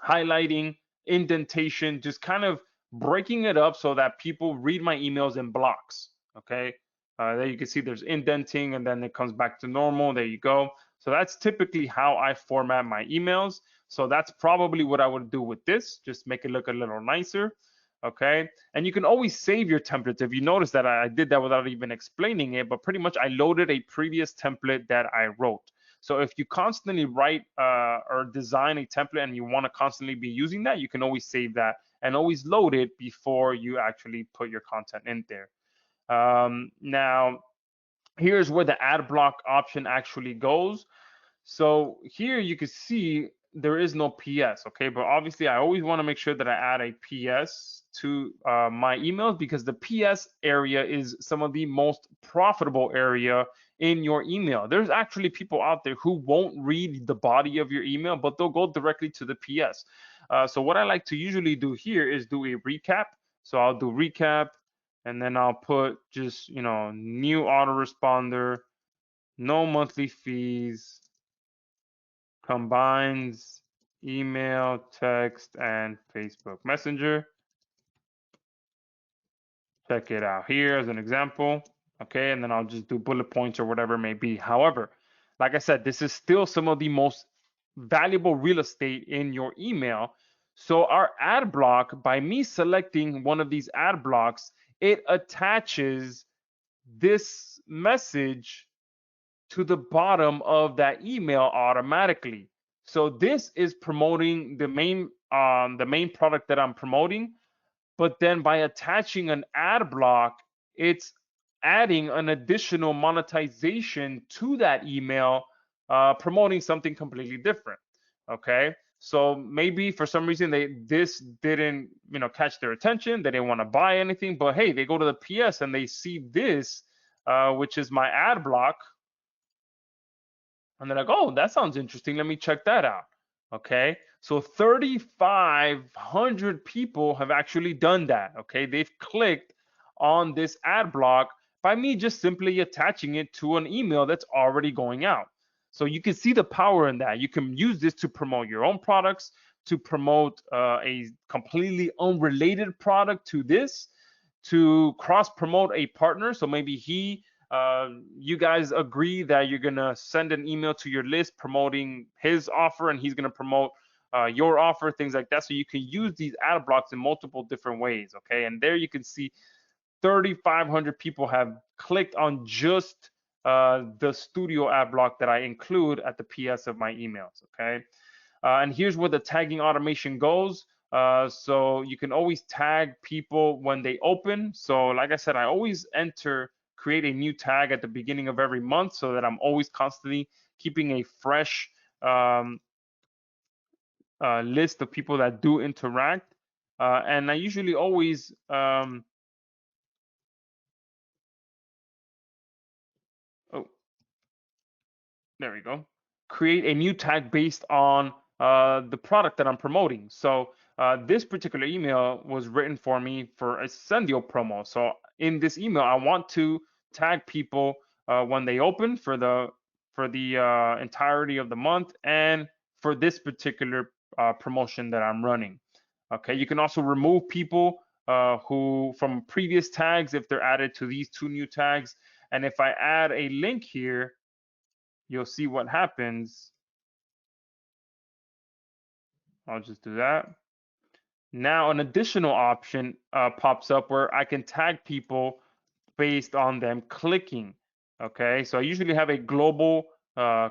highlighting, indentation, just kind of breaking it up so that people read my emails in blocks. Okay, there you can see there's indenting, and then it comes back to normal. There you go. So that's typically how I format my emails. So that's probably what I would do with this, just make it look a little nicer. Okay, and you can always save your templates. If you notice that I did that without even explaining it, but pretty much I loaded a previous template that I wrote. So if you constantly write or design a template and you want to constantly be using that, you can always save that and always load it before you actually put your content in there. Now, here's where the ad block option actually goes. So here you can see there is no PS, okay? But obviously I always want to make sure that I add a PS to my emails, because the PS area is some of the most profitable area in your email. There's actually people out there who won't read the body of your email, but they'll go directly to the PS. So what I like to usually do here is do a recap. So I'll do recap, and then I'll put just, new autoresponder, no monthly fees, combines email, text, and Facebook Messenger. Check it out here as an example. Okay, and then I'll just do bullet points or whatever it may be. However, like I said, this is still some of the most valuable real estate in your email. So our ad block, by me selecting one of these ad blocks, it attaches this message to the bottom of that email automatically. So this is promoting the main product that I'm promoting, but then by attaching an ad block, it's adding an additional monetization to that email, promoting something completely different. Okay, so maybe for some reason this didn't catch their attention. They didn't want to buy anything, but hey, they go to the PS and they see this, which is my ad block, and they're like, oh, that sounds interesting. Let me check that out. Okay. So 3,500 people have actually done that. Okay. They've clicked on this ad block by me just simply attaching it to an email that's already going out. So you can see the power in that. You can use this to promote your own products, to promote a completely unrelated product to this, to cross promote a partner. So maybe you guys agree that you're gonna send an email to your list promoting his offer, and he's gonna promote your offer, things like that. So you can use these ad blocks in multiple different ways. Okay, and there you can see 3,500 people have clicked on just the studio ad block that I include at the PS of my emails. Okay, and here's where the tagging automation goes. So you can always tag people when they open. So like I said, I always create a new tag at the beginning of every month so that I'm always constantly keeping a fresh list of people that do interact. And I usually always, oh, there we go, create a new tag based on the product that I'm promoting. So this particular email was written for me for a Sendio promo. So in this email, I want to tag people when they open for the entirety of the month and for this particular promotion that I'm running. Okay, you can also remove people who from previous tags if they're added to these two new tags. And if I add a link here, you'll see what happens. I'll just do that. Now an additional option pops up where I can tag people based on them clicking. Okay, so I usually have a global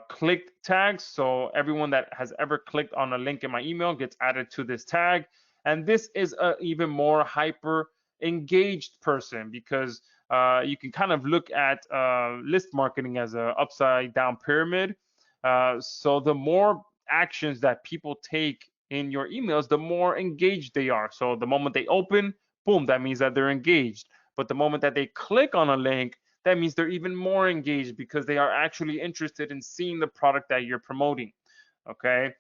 clicked tag. So everyone that has ever clicked on a link in my email gets added to this tag. And this is a even more hyper engaged person because you can kind of look at list marketing as a upside down pyramid. So the more actions that people take in your emails, the more engaged they are. So the moment they open, boom, that means that they're engaged. But the moment that they click on a link, that means they're even more engaged because they are actually interested in seeing the product that you're promoting. Okay.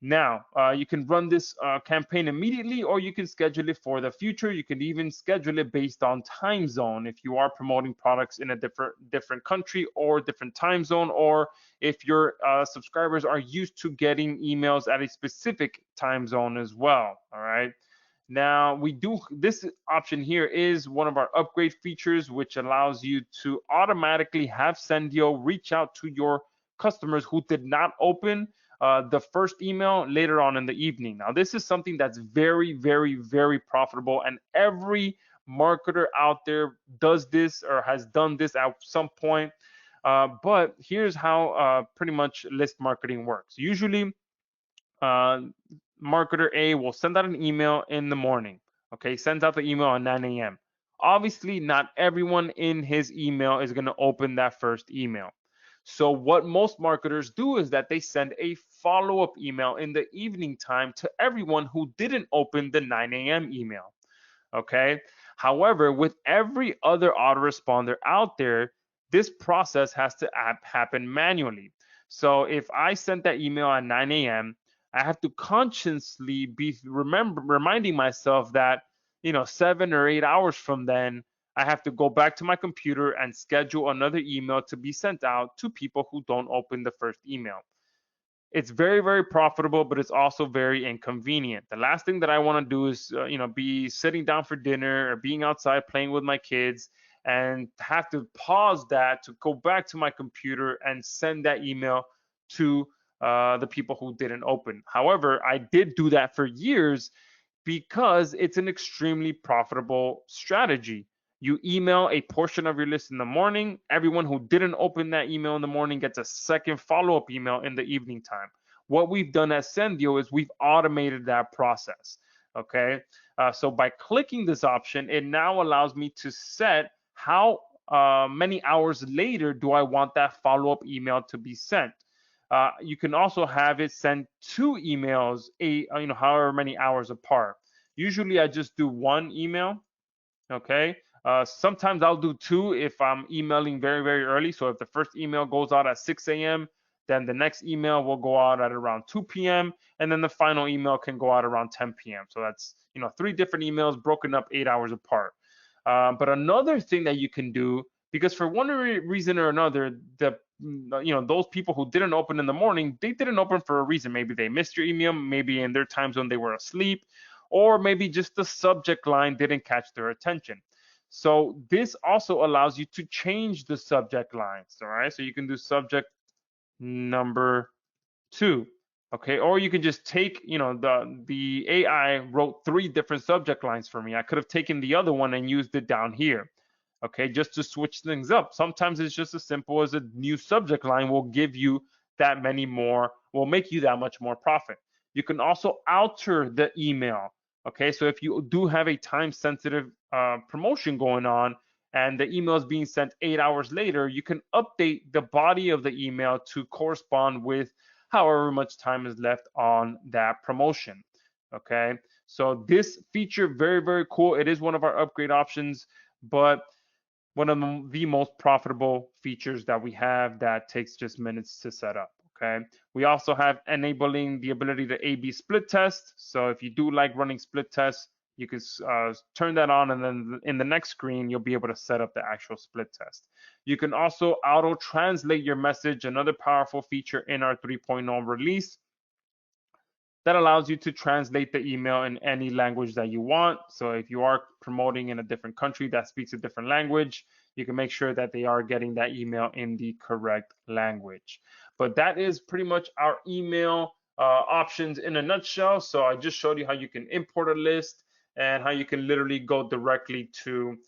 Now, you can run this campaign immediately, or you can schedule it for the future. You can even schedule it based on time zone if you are promoting products in a different country or different time zone, or if your subscribers are used to getting emails at a specific time zone as well. All right. Now this option here is one of our upgrade features, which allows you to automatically have Sendio reach out to your customers who did not open the first email later on in the evening. Now, this is something that's very, very, very profitable, and every marketer out there does this or has done this at some point. But here's how pretty much list marketing works. Usually, marketer A will send out an email in the morning. Okay, sends out the email at 9 a.m. Obviously, not everyone in his email is going to open that first email. So what most marketers do is that they send a follow-up email in the evening time to everyone who didn't open the 9 a.m. email. Okay. However, with every other autoresponder out there, this process has to happen manually. So if I sent that email at 9 a.m., I have to consciously be reminding myself that 7 or 8 hours from then, I have to go back to my computer and schedule another email to be sent out to people who don't open the first email. It's very, very profitable, but it's also very inconvenient. The last thing that I want to do is be sitting down for dinner or being outside playing with my kids and have to pause that to go back to my computer and send that email to the people who didn't open. However, I did do that for years because it's an extremely profitable strategy. You email a portion of your list in the morning. Everyone who didn't open that email in the morning gets a second follow-up email in the evening time. what we've done at Sendiio is we've automated that process. Okay, so by clicking this option, it now allows me to set how many hours later do I want that follow-up email to be sent. You can also have it send 2 emails, however many hours apart. Usually, I just do 1 email. Okay. Sometimes I'll do 2 if I'm emailing very, very early. So if the first email goes out at 6 a.m., then the next email will go out at around 2 p.m. and then the final email can go out around 10 p.m. So that's 3 different emails broken up 8 hours apart. But another thing that you can do, because for one reason or another, those people who didn't open in the morning, they didn't open for a reason. Maybe they missed your email, maybe in their time zone they were asleep, or maybe just the subject line didn't catch their attention. So this also allows you to change the subject lines. All right, so you can do subject number 2. Okay, or you can just take, the AI wrote 3 different subject lines for me. I could have taken the other one and used it down here. Okay, just to switch things up. Sometimes it's just as simple as a new subject line will give you that many more, will make you that much more profit. You can also alter the email. Okay, so if you do have a time sensitive promotion going on and the email is being sent 8 hours later, you can update the body of the email to correspond with however much time is left on that promotion. Okay, so this feature, very, very cool. It is one of our upgrade options, but one of the most profitable features that we have that takes just minutes to set up. Okay, we also have enabling the ability to A/B split test. So if you do like running split tests, you can turn that on, and then in the next screen you'll be able to set up the actual split test. You can also auto translate your message, another powerful feature in our 3.0 release that allows you to translate the email in any language that you want. So if you are promoting in a different country that speaks a different language, you can make sure that they are getting that email in the correct language. But that is pretty much our email options in a nutshell. So I just showed you how you can import a list and how you can literally go directly to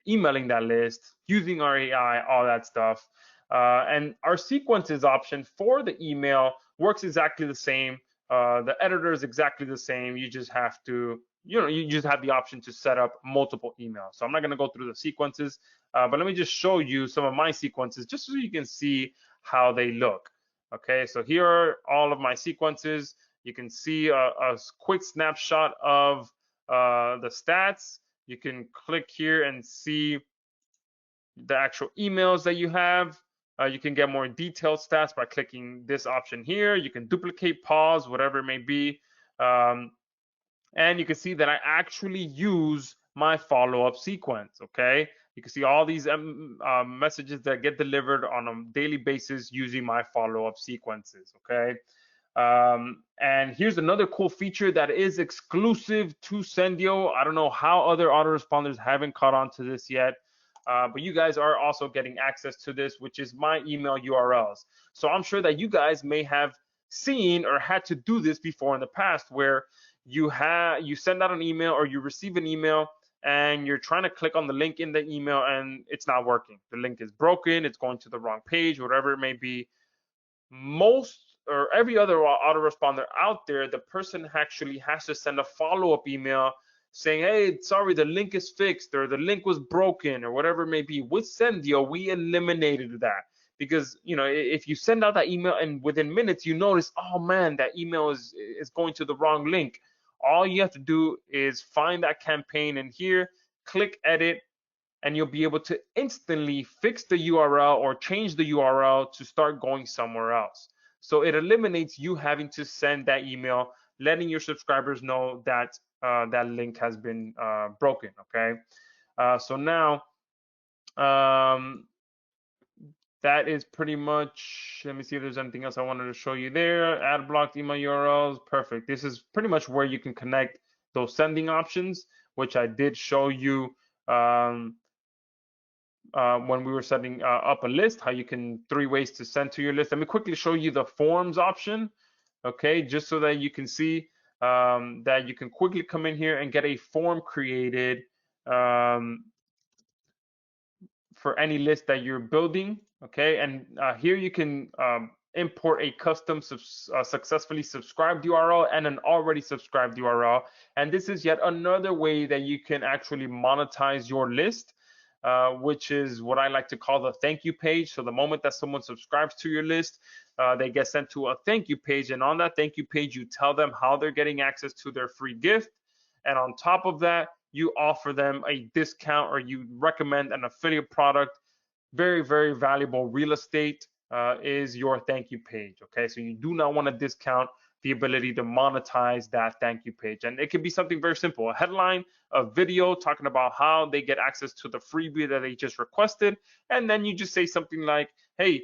emailing that list, using our AI, all that stuff. And our sequences option for the email works exactly the same. The editor is exactly the same. You just have to, you just have the option to set up multiple emails. So I'm not going to go through the sequences, but let me just show you some of my sequences just so you can see how they look. Okay, so here are all of my sequences. You can see a quick snapshot of the stats. You can click here and see the actual emails that you have. You can get more detailed stats by clicking this option here. You can duplicate, pause, whatever it may be. And you can see that I actually use my follow-up sequence, okay? You can see all these messages that get delivered on a daily basis using my follow-up sequences, okay? And here's another cool feature that is exclusive to Sendiio. I don't know how other autoresponders haven't caught on to this yet. But you guys are also getting access to this, which is my email URLs. So I'm sure that you guys may have seen or had to do this before in the past, where you send out an email or you receive an email and you're trying to click on the link in the email and it's not working. The link is broken, it's going to the wrong page, whatever it may be. Most or every other autoresponder out there, the person actually has to send a follow-up email saying, hey, sorry, the link is fixed or the link was broken or whatever it may be. With Sendiio, we eliminated that because, if you send out that email and within minutes you notice, oh man, that email is going to the wrong link. All you have to do is find that campaign in here, click edit, and you'll be able to instantly fix the URL or change the URL to start going somewhere else. So it eliminates you having to send that email, letting your subscribers know that that link has been broken, okay? So now, that is pretty much, let me see if there's anything else I wanted to show you there. Add blocked email URLs, perfect. This is pretty much where you can connect those sending options, which I did show you when we were setting up a list, how you can 3 ways to send to your list. Let me quickly show you the forms option, okay, just so that you can see that you can quickly come in here and get a form created for any list that you're building, okay? And here you can import a custom successfully subscribed URL and an already subscribed URL. And this is yet another way that you can actually monetize your list, which is what I like to call the thank you page. So the moment that someone subscribes to your list, they get sent to a thank you page. And on that thank you page, you tell them how they're getting access to their free gift. And on top of that, you offer them a discount or you recommend an affiliate product. Very, very valuable real estate is your thank you page. Okay, so you do not want to discount the ability to monetize that thank you page. And it could be something very simple, a headline, a video talking about how they get access to the freebie that they just requested. And then you just say something like, hey,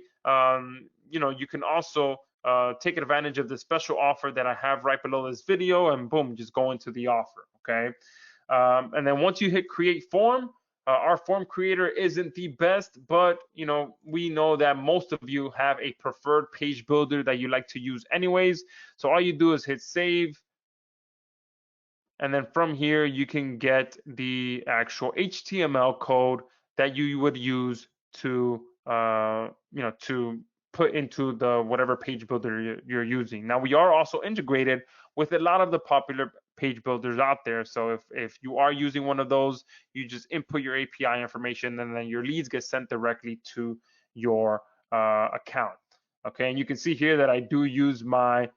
you can also take advantage of the special offer that I have right below this video, and boom, just go into the offer. Okay. And then once you hit create form, our form creator isn't the best, but we know that most of you have a preferred page builder that you like to use anyways. So all you do is hit save. And then from here, you can get the actual HTML code that you would use to, to put into the whatever page builder you're using. Now, we are also integrated with a lot of the popular page builders out there. So if you are using one of those, you just input your API information and then your leads get sent directly to your account. Okay, and you can see here that I do use my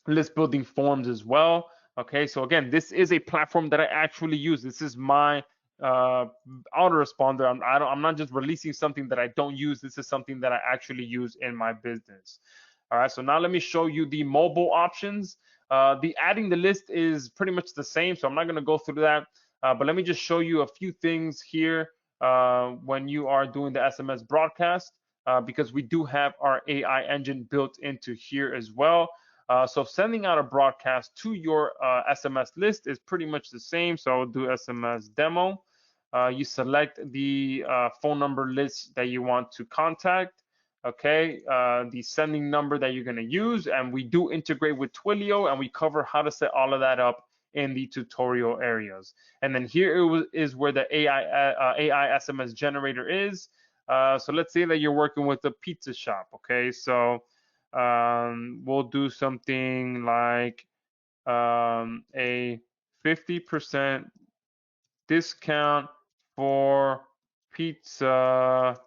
list building forms as well. Okay, so again, this is a platform that I actually use. This is my autoresponder. I'm not just releasing something that I don't use. This is something that I actually use in my business. All right, so now let me show you the mobile options. The adding the list is pretty much the same, so I'm not going to go through that. But let me just show you a few things here when you are doing the SMS broadcast, because we do have our AI engine built into here as well. So sending out a broadcast to your SMS list is pretty much the same. So I'll do SMS demo. You select the phone number list that you want to contact. Okay, the sending number that you're going to use, and we do integrate with Twilio, and we cover how to set all of that up in the tutorial areas. And then here is where the AI SMS generator is. So let's say that you're working with a pizza shop. Okay, so we'll do something like a 50% discount for pizza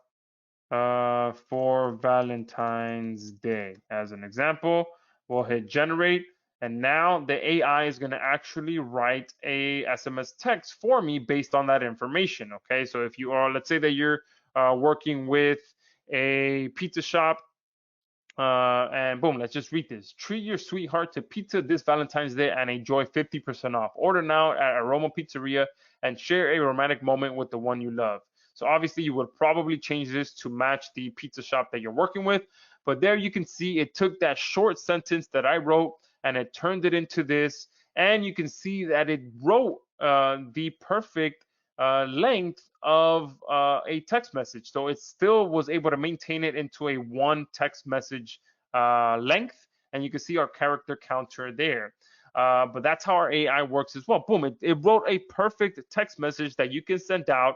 for Valentine's Day. As an example, we'll hit generate, and now the AI is going to actually write a SMS text for me based on that information. Okay, so if you are, let's say that you're working with a pizza shop, and boom, let's just read this. Treat your sweetheart to pizza this Valentine's Day and enjoy 50% off. Order now at Aroma Pizzeria and share a romantic moment with the one you love. So obviously you would probably change this to match the pizza shop that you're working with. But there you can see it took that short sentence that I wrote and it turned it into this. And you can see that it wrote the perfect length of a text message. So it still was able to maintain it into a one text message length. And you can see our character counter there. But that's how our AI works as well. Boom, it wrote a perfect text message that you can send out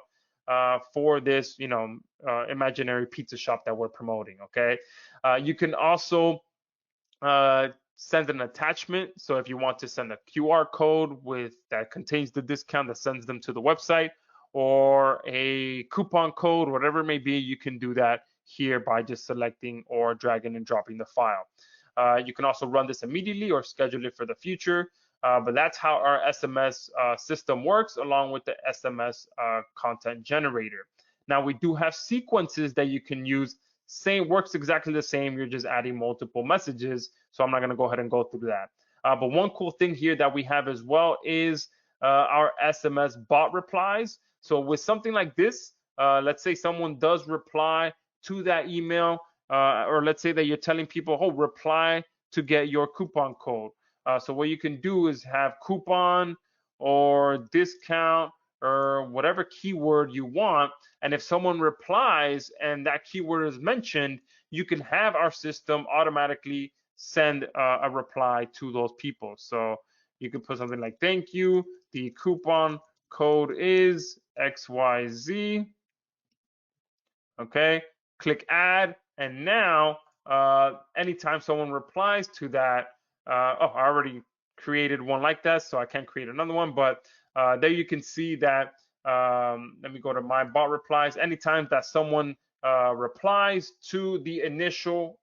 for this, imaginary pizza shop that we're promoting. Okay, you can also send an attachment. So if you want to send a QR code that contains the discount that sends them to the website, or a coupon code, whatever it may be, you can do that here by just selecting or dragging and dropping the file. You can also run this immediately or schedule it for the future. But that's how our SMS system works, along with the SMS content generator. Now we do have sequences that you can use. Works exactly the same. You're just adding multiple messages. So I'm not going to go ahead and go through that. But one cool thing here that we have as well is our SMS bot replies. So with something like this, let's say someone does reply to that email, or let's say that you're telling people, oh, reply to get your coupon code. So what you can do is have coupon or discount or whatever keyword you want. And if someone replies and that keyword is mentioned, you can have our system automatically send a reply to those people. So you can put something like, thank you, the coupon code is XYZ. Okay, click add, and now anytime someone replies to that, oh, I already created one like that, so I can't create another one, but there you can see that, let me go to my bot replies. Anytime that someone replies to the initial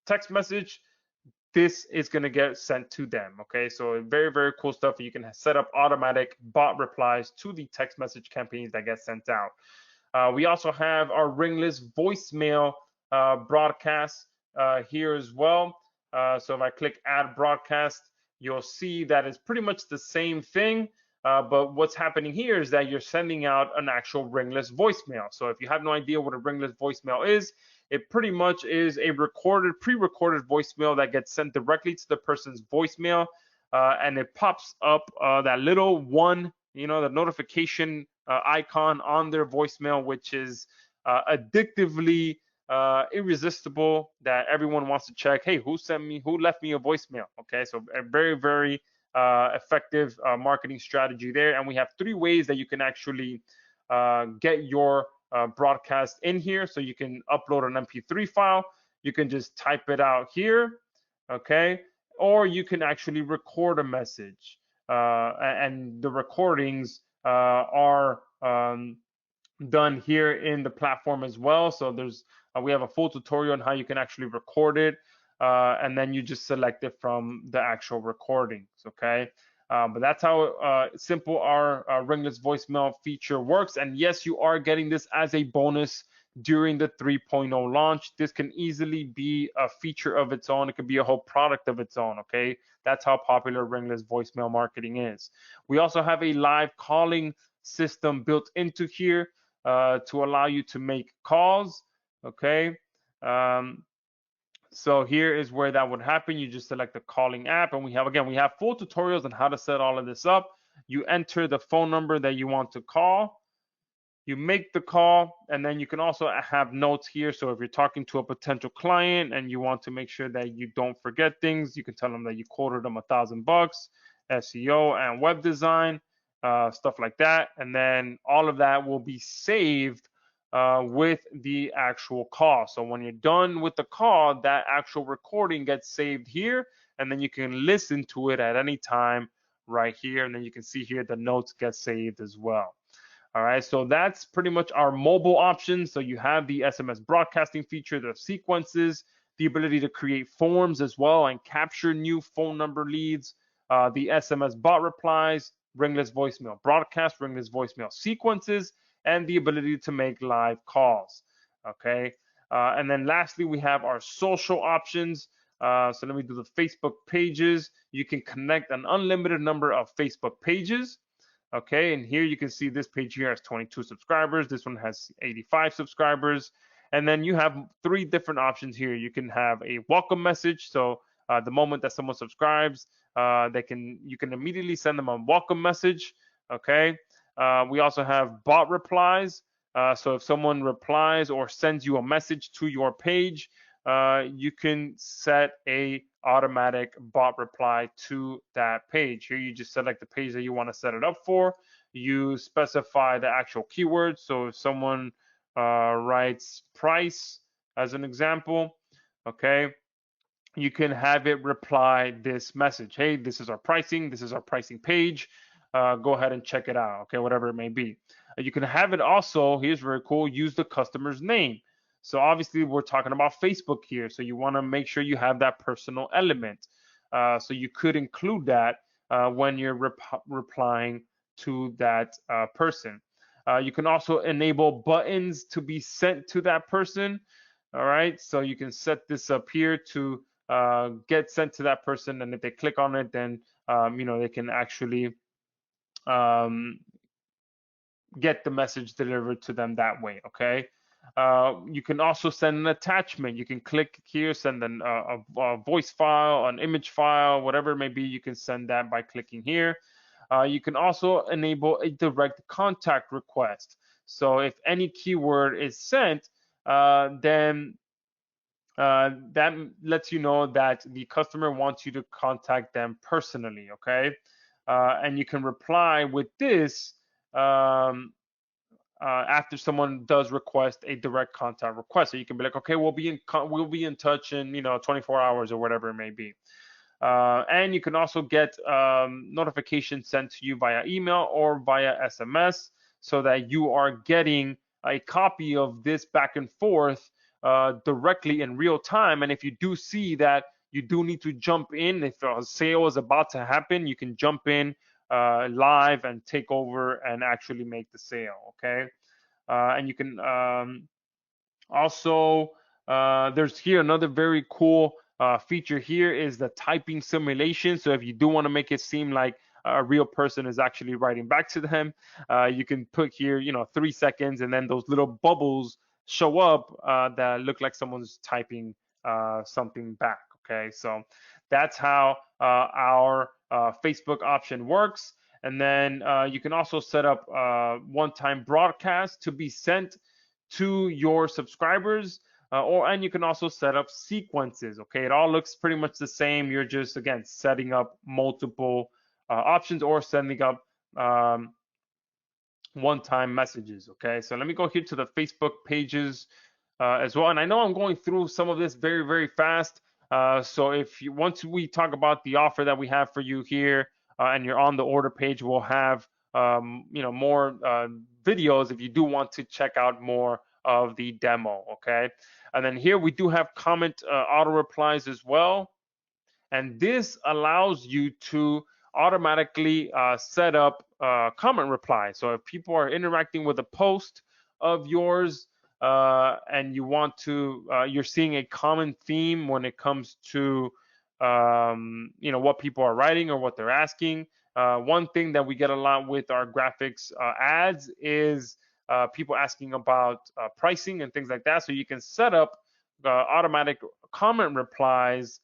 text message, this is going to get sent to them. Okay, so very, very cool stuff. You can set up automatic bot replies to the text message campaigns that get sent out. We also have our ringless voicemail broadcast here as well. So if I click add broadcast, you'll see that it's pretty much the same thing. But what's happening here is that you're sending out an actual ringless voicemail. So if you have no idea what a ringless voicemail is, it pretty much is a pre-recorded voicemail that gets sent directly to the person's voicemail, and it pops up that little one, the notification icon on their voicemail, which is addictively irresistible, that everyone wants to check. Hey, who left me a voicemail? Okay, so a very, very effective marketing strategy there. And we have 3 ways that you can actually get your broadcast in here. So you can upload an MP3 file. You can just type it out here, okay? Or you can actually record a message. And the recordings are done here in the platform as well. So we have a full tutorial on how you can actually record it, and then you just select it from the actual recordings, okay? But that's how simple our ringless voicemail feature works. And yes, you are getting this as a bonus during the 3.0 launch. This can easily be a feature of its own. It could be a whole product of its own, okay? That's how popular ringless voicemail marketing is. We also have a live calling system built into here to allow you to make calls, okay? So here is where that would happen. You just select the calling app, and we have full tutorials on how to set all of this up. You enter the phone number that you want to call. You make the call, and then you can also have notes here. So if you're talking to a potential client and you want to make sure that you don't forget things, you can tell them that you quoted them $1,000, SEO and web design, stuff like that. And then all of that will be saved with the actual call. So when you're done with the call, that actual recording gets saved here, and then you can listen to it at any time right here. And then you can see here the notes get saved as well. All right, so that's pretty much our mobile options. So you have the SMS broadcasting feature, the sequences, the ability to create forms as well and capture new phone number leads, the SMS bot replies, ringless voicemail broadcast, ringless voicemail sequences, and the ability to make live calls. Okay, and then lastly, we have our social options. So let me do the Facebook pages. You can connect an unlimited number of Facebook pages. Okay, and here you can see this page here has 22 subscribers. This one has 85 subscribers. And then you have 3 different options here. You can have a welcome message. So the moment that someone subscribes, you can immediately send them a welcome message. Okay. We also have bot replies. So if someone replies or sends you a message to your page, you can set a automatic bot reply to that page. Here you just select the page that you want to set it up for. You specify the actual keywords. So if someone writes price as an example, okay, you can have it reply this message. Hey, this is our pricing. This is our pricing page. Go ahead and check it out. Okay, whatever it may be. You can have it also, here's very cool, use the customer's name. So obviously we're talking about Facebook here. So you want to make sure you have that personal element. So you could include that when you're replying to that person. You can also enable buttons to be sent to that person. All right, so you can set this up here to get sent to that person, and if they click on it, then they can actually get the message delivered to them that way. Okay. You can also send an attachment. You can click here, send a voice file, an image file, whatever it may be. You can send that by clicking here. You can also enable a direct contact request. So if any keyword is sent, then that lets you know that the customer wants you to contact them personally. Okay. And you can reply with this after someone does request a direct contact request. So you can be like, okay, we'll be in touch in 24 hours or whatever it may be. And you can also get notifications sent to you via email or via SMS, so that you are getting a copy of this back and forth directly in real time. And if you do see that you do need to jump in, if a sale is about to happen, you can jump in live and take over and actually make the sale. Okay. And you can also, there's here another very cool feature here is the typing simulation. So if you do want to make it seem like a real person is actually writing back to them, you can put here, 3 seconds, and then those little bubbles show up that look like someone's typing something back. Okay, so that's how our Facebook option works. And then you can also set up one-time broadcast to be sent to your subscribers, and you can also set up sequences. Okay, it all looks pretty much the same. You're just, again, setting up multiple options or sending up one-time messages. Okay, so let me go here to the Facebook pages as well. And I know I'm going through some of this very, very fast. So if you once we talk about the offer that we have for you here, and you're on the order page, we'll have more videos if you do want to check out more of the demo. Okay, and then here we do have comment auto replies as well, and this allows you to automatically set up comment reply. So if people are interacting with a post of yours, and you want to, you're seeing a common theme when it comes to what people are writing or what they're asking. One thing that we get a lot with our graphics ads is people asking about pricing and things like that. So you can set up automatic comment replies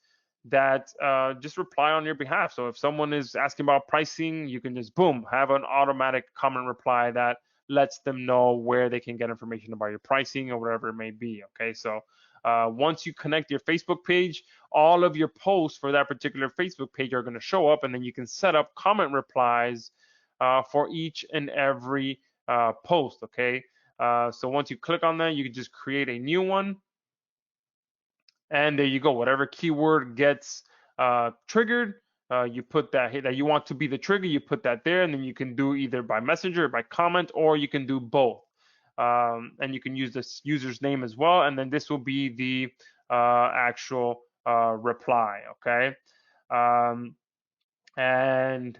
that just reply on your behalf. So if someone is asking about pricing, you can just boom, have an automatic comment reply that lets them know where they can get information about your pricing or whatever it may be. Okay, so once you connect your Facebook page, all of your posts for that particular Facebook page are going to show up, and then you can set up comment replies for each and every post. Okay, so once you click on that, you can just create a new one, and there you go. Whatever keyword gets triggered, you put that you want to be the trigger, you put that there, and then you can do either by messenger or by comment, or you can do both. And you can use this user's name as well, and then this will be the actual reply. Okay, and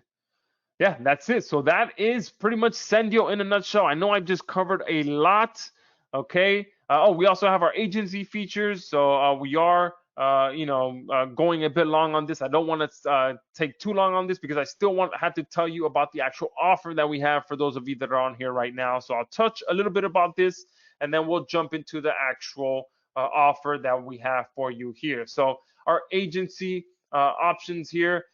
yeah, that's it. So that is pretty much Sendiio in a nutshell. I know I've just covered a lot. Okay. We also have our agency features. So we are, going a bit long on this. I don't want to take too long on this because I still have to tell you about the actual offer that we have for those of you that are on here right now. So I'll touch a little bit about this, and then we'll jump into the actual offer that we have for you here. So our agency options here.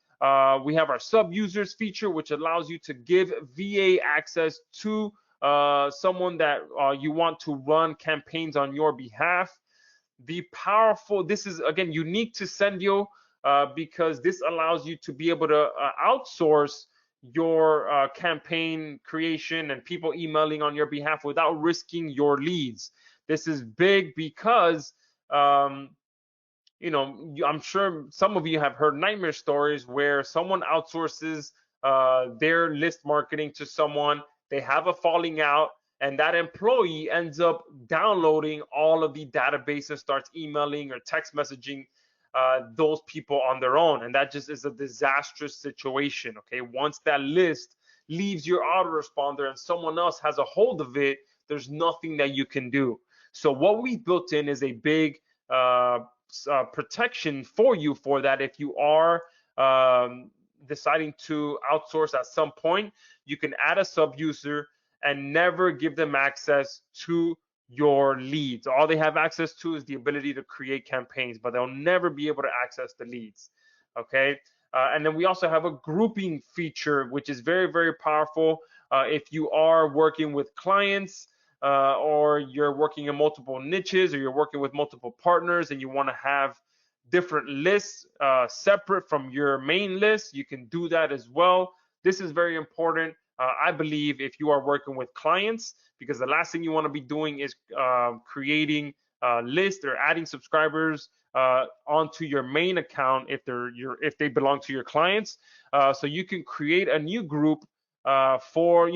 We have our sub-users feature, which allows you to give VA access to someone that you want to run campaigns on your behalf. This is, again, unique to Sendiio because this allows you to be able to outsource your campaign creation and people emailing on your behalf without risking your leads. This is big because I'm sure some of you have heard nightmare stories where someone outsources their list marketing to someone, they have a falling out, and that employee ends up downloading all of the database and starts emailing or text messaging those people on their own. And that just is a disastrous situation. Okay, once that list leaves your autoresponder and someone else has a hold of it, there's nothing that you can do. So what we built in is a big protection for you for that. If you are deciding to outsource at some point, you can add a sub-user and never give them access to your leads. All they have access to is the ability to create campaigns, but they'll never be able to access the leads. Okay. And then we also have a grouping feature, which is very, very powerful. If you are working with clients, or you're working in multiple niches, or you're working with multiple partners and you want to have different lists separate from your main list, you can do that as well. This is very important I believe if you are working with clients, because the last thing you want to be doing is creating a list or adding subscribers onto your main account if they belong to your clients. So you can create a new group for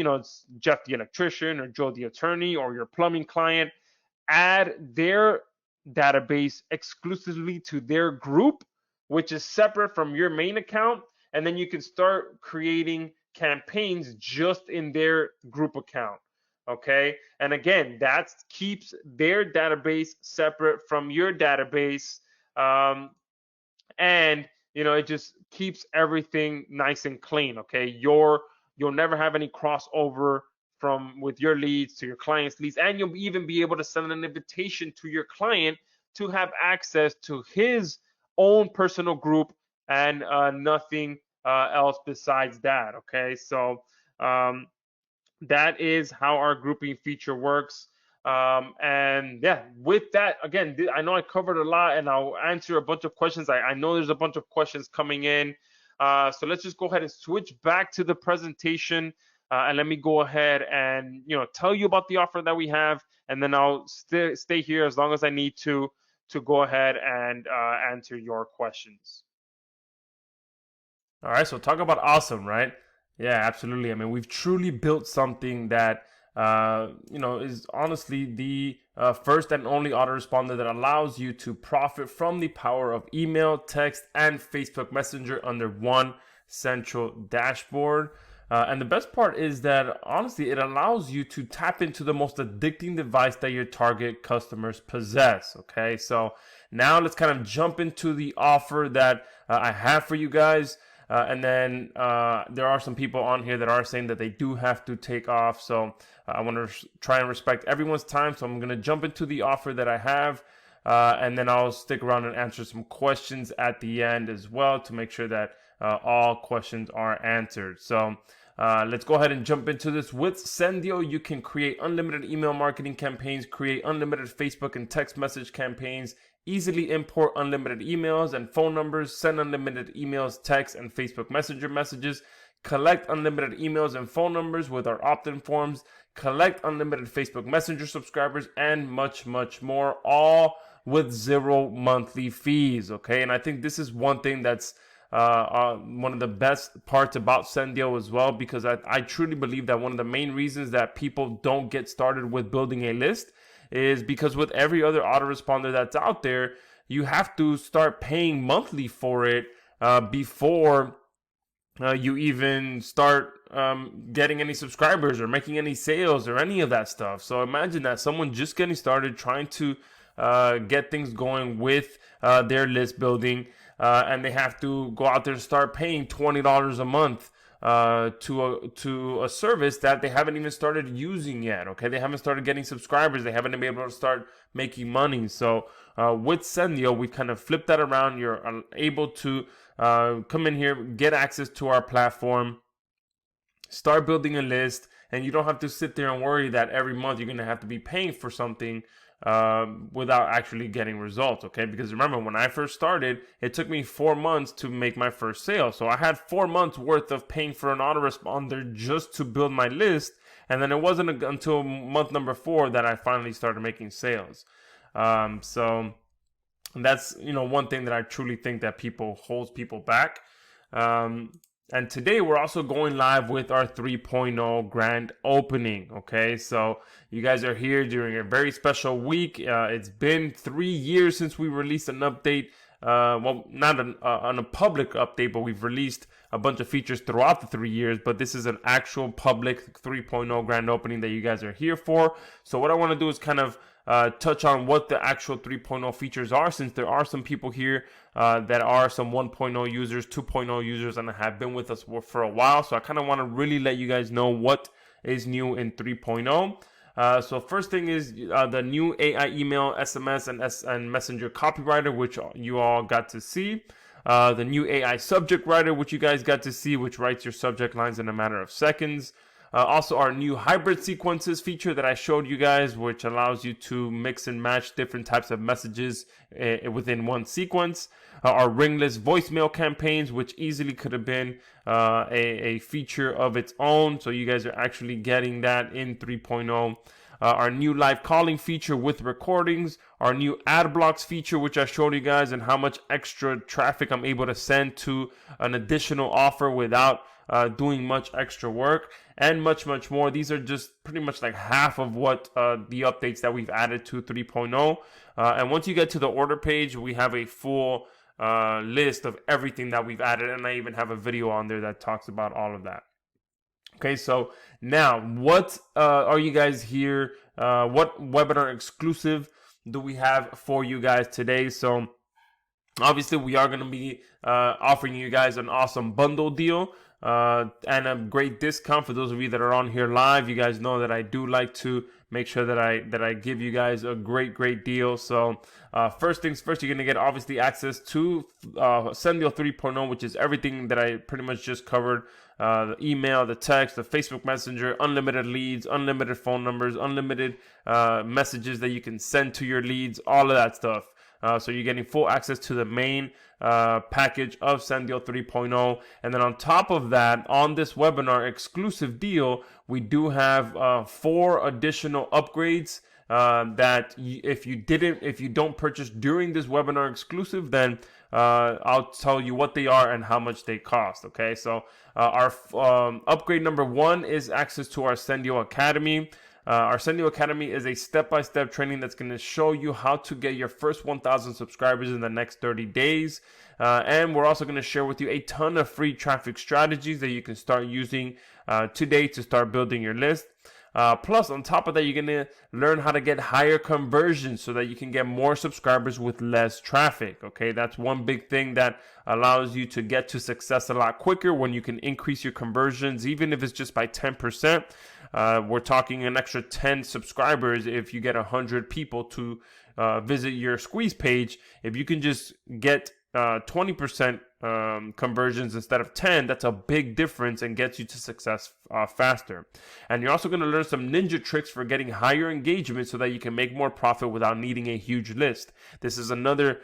Jeff the electrician or Joe the attorney or your plumbing client. Add their database exclusively to their group, which is separate from your main account, and then you can start creating campaigns just in their group account. Okay, and again, that keeps their database separate from your database. And it just keeps everything nice and clean. Okay, you'll never have any crossover from with your leads to your client's leads, and you'll even be able to send an invitation to your client to have access to his own personal group and nothing else besides that. Okay, so that is how our grouping feature works. And yeah, with that, again, I know I covered a lot, and I'll answer a bunch of questions. I know there's a bunch of questions coming in. So let's just go ahead and switch back to the presentation. And let me go ahead and tell you about the offer that we have, and then I'll stay here as long as I need to go ahead and answer your questions. All right, so talk about awesome, right? Yeah, absolutely. I mean, we've truly built something that is honestly the first and only autoresponder that allows you to profit from the power of email, text, and Facebook Messenger under one central dashboard. And the best part is that honestly, it allows you to tap into the most addicting device that your target customers possess. Okay, so now let's kind of jump into the offer that I have for you guys. And then there are some people on here that are saying that they do have to take off. So I want to try and respect everyone's time. So I'm going to jump into the offer that I have. And then I'll stick around and answer some questions at the end as well to make sure that all questions are answered. So let's go ahead and jump into this. With Sendiio, you can create unlimited email marketing campaigns, create unlimited Facebook and text message campaigns, easily import unlimited emails and phone numbers, send unlimited emails, text, and Facebook Messenger messages, collect unlimited emails and phone numbers with our opt-in forms, collect unlimited Facebook Messenger subscribers, and much, much more, all with 0 monthly fees. Okay, and I think this is one thing that's one of the best parts about Sendiio as well, because I truly believe that one of the main reasons that people don't get started with building a list is because with every other autoresponder that's out there, you have to start paying monthly for it before you even start getting any subscribers or making any sales or any of that stuff. So imagine that someone just getting started trying to get things going with their list building, and they have to go out there and start paying $20 a month to a service that they haven't even started using yet. Okay, they haven't started getting subscribers, they haven't been able to start making money. So with Sendiio, we kind of flipped that around. You're able to come in here, get access to our platform, start building a list, and you don't have to sit there and worry that every month you're going to have to be paying for something without actually getting results. Okay, because remember, when I first started, it took me 4 months to make my first sale. So I had 4 months worth of paying for an autoresponder just to build my list, and then it wasn't until month number 4 that I finally started making sales. So that's one thing that I truly think that holds people back. And today we're also going live with our 3.0 grand opening. Okay, so you guys are here during a very special week. It's been 3 years since we released an update. Well, not on a public update, but we've released a bunch of features throughout the 3 years. But this is an actual public 3.0 grand opening that you guys are here for. So what I want to do is kind of touch on what the actual 3.0 features are, since there are some people here that are some 1.0 users, 2.0 users, and have been with us for a while. So I kind of want to really let you guys know what is new in 3.0. So first thing is the new AI email, SMS, and messenger copywriter, which you all got to see. The new AI subject writer, which you guys got to see, which writes your subject lines in a matter of seconds. Also, our new hybrid sequences feature that I showed you guys, which allows you to mix and match different types of messages within one sequence. Our ringless voicemail campaigns, which easily could have been a feature of its own. So you guys are actually getting that in 3.0. Our new live calling feature with recordings, our new ad blocks feature, which I showed you guys, and how much extra traffic I'm able to send to an additional offer without doing much extra work, and much more. These are just pretty much like half of what the updates that we've added to 3.0. And once you get to the order page, we have a full list of everything that we've added, and I even have a video on there that talks about all of that. Okay, so now what are you guys here? What webinar exclusive do we have for you guys today? So obviously we are going to be offering you guys an awesome bundle deal and a great discount for those of you that are on here live. You guys know that I do like to make sure that I give you guys a great deal. So first things first, you're going to get obviously access to Sendiio 3.0, which is everything that I pretty much just covered. The email, the text, the Facebook Messenger, unlimited leads, unlimited phone numbers, unlimited messages that you can send to your leads, all of that stuff. So you're getting full access to the main package of Sendiio 3.0. And then on top of that, on this webinar exclusive deal, we do have 4 additional upgrades that if you don't purchase during this webinar exclusive, then I'll tell you what they are and how much they cost. Okay, so our upgrade number 1 is access to our Sendiio Academy. Our Sendiio Academy is a step-by-step training that's going to show you how to get your first 1,000 subscribers in the next 30 days. And we're also going to share with you a ton of free traffic strategies that you can start using today to start building your list. Plus, on top of that, you're going to learn how to get higher conversions so that you can get more subscribers with less traffic. Okay, that's one big thing that allows you to get to success a lot quicker when you can increase your conversions, even if it's just by 10%. We're talking an extra 10 subscribers if you get 100 people to visit your squeeze page. If you can just get 20% conversions instead of 10, that's a big difference and gets you to success faster. And you're also going to learn some ninja tricks for getting higher engagement so that you can make more profit without needing a huge list. This is another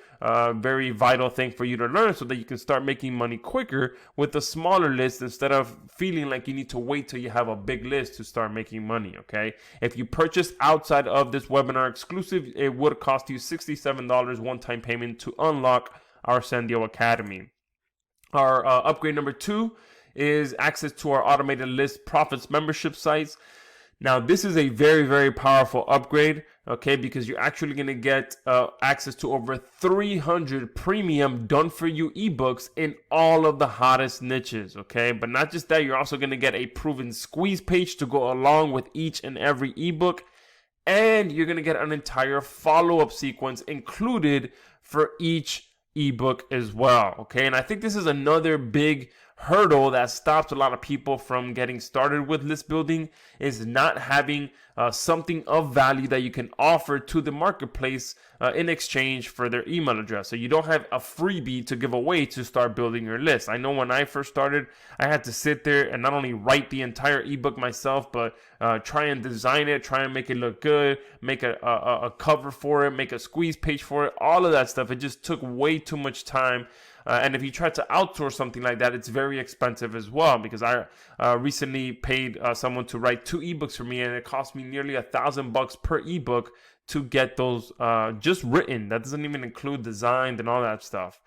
very vital thing for you to learn so that you can start making money quicker with a smaller list instead of feeling like you need to wait till you have a big list to start making money. Okay, if you purchase outside of this webinar exclusive, it would cost you $67 one-time payment to unlock our Sendiio Academy. Our upgrade number 2 is access to our automated list profits membership sites. Now, this is a very powerful upgrade, okay, because you're actually going to get access to over 300 premium done-for-you ebooks in all of the hottest niches, okay? But not just that, you're also going to get a proven squeeze page to go along with each and every ebook, and you're going to get an entire follow-up sequence included for each ebook as well. Okay, and I think this is another big hurdle that stops a lot of people from getting started with list building, is not having something of value that you can offer to the marketplace in exchange for their email address. So you don't have a freebie to give away to start building your list. I know when I first started, I had to sit there and not only write the entire ebook myself, but try and design it, try and make it look good, make a cover for it, make a squeeze page for it, all of that stuff. It just took way too much time. And if you try to outsource something like that, it's very expensive as well, because I recently paid someone to write 2 ebooks for me, and it cost me nearly $1,000 per ebook to get those just written. That doesn't even include designed and all that stuff.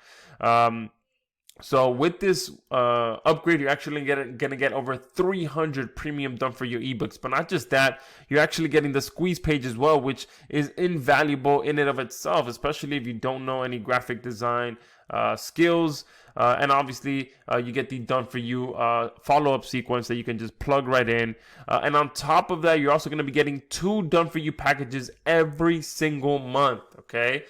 So with this upgrade, you're actually going to get over 300 premium done-for-you ebooks. But not just that, you're actually getting the squeeze page as well, which is invaluable in and of itself, especially if you don't know any graphic design skills. And obviously, you get the done-for-you follow-up sequence that you can just plug right in. And on top of that, you're also going to be getting 2 done-for-you packages every single month, okay?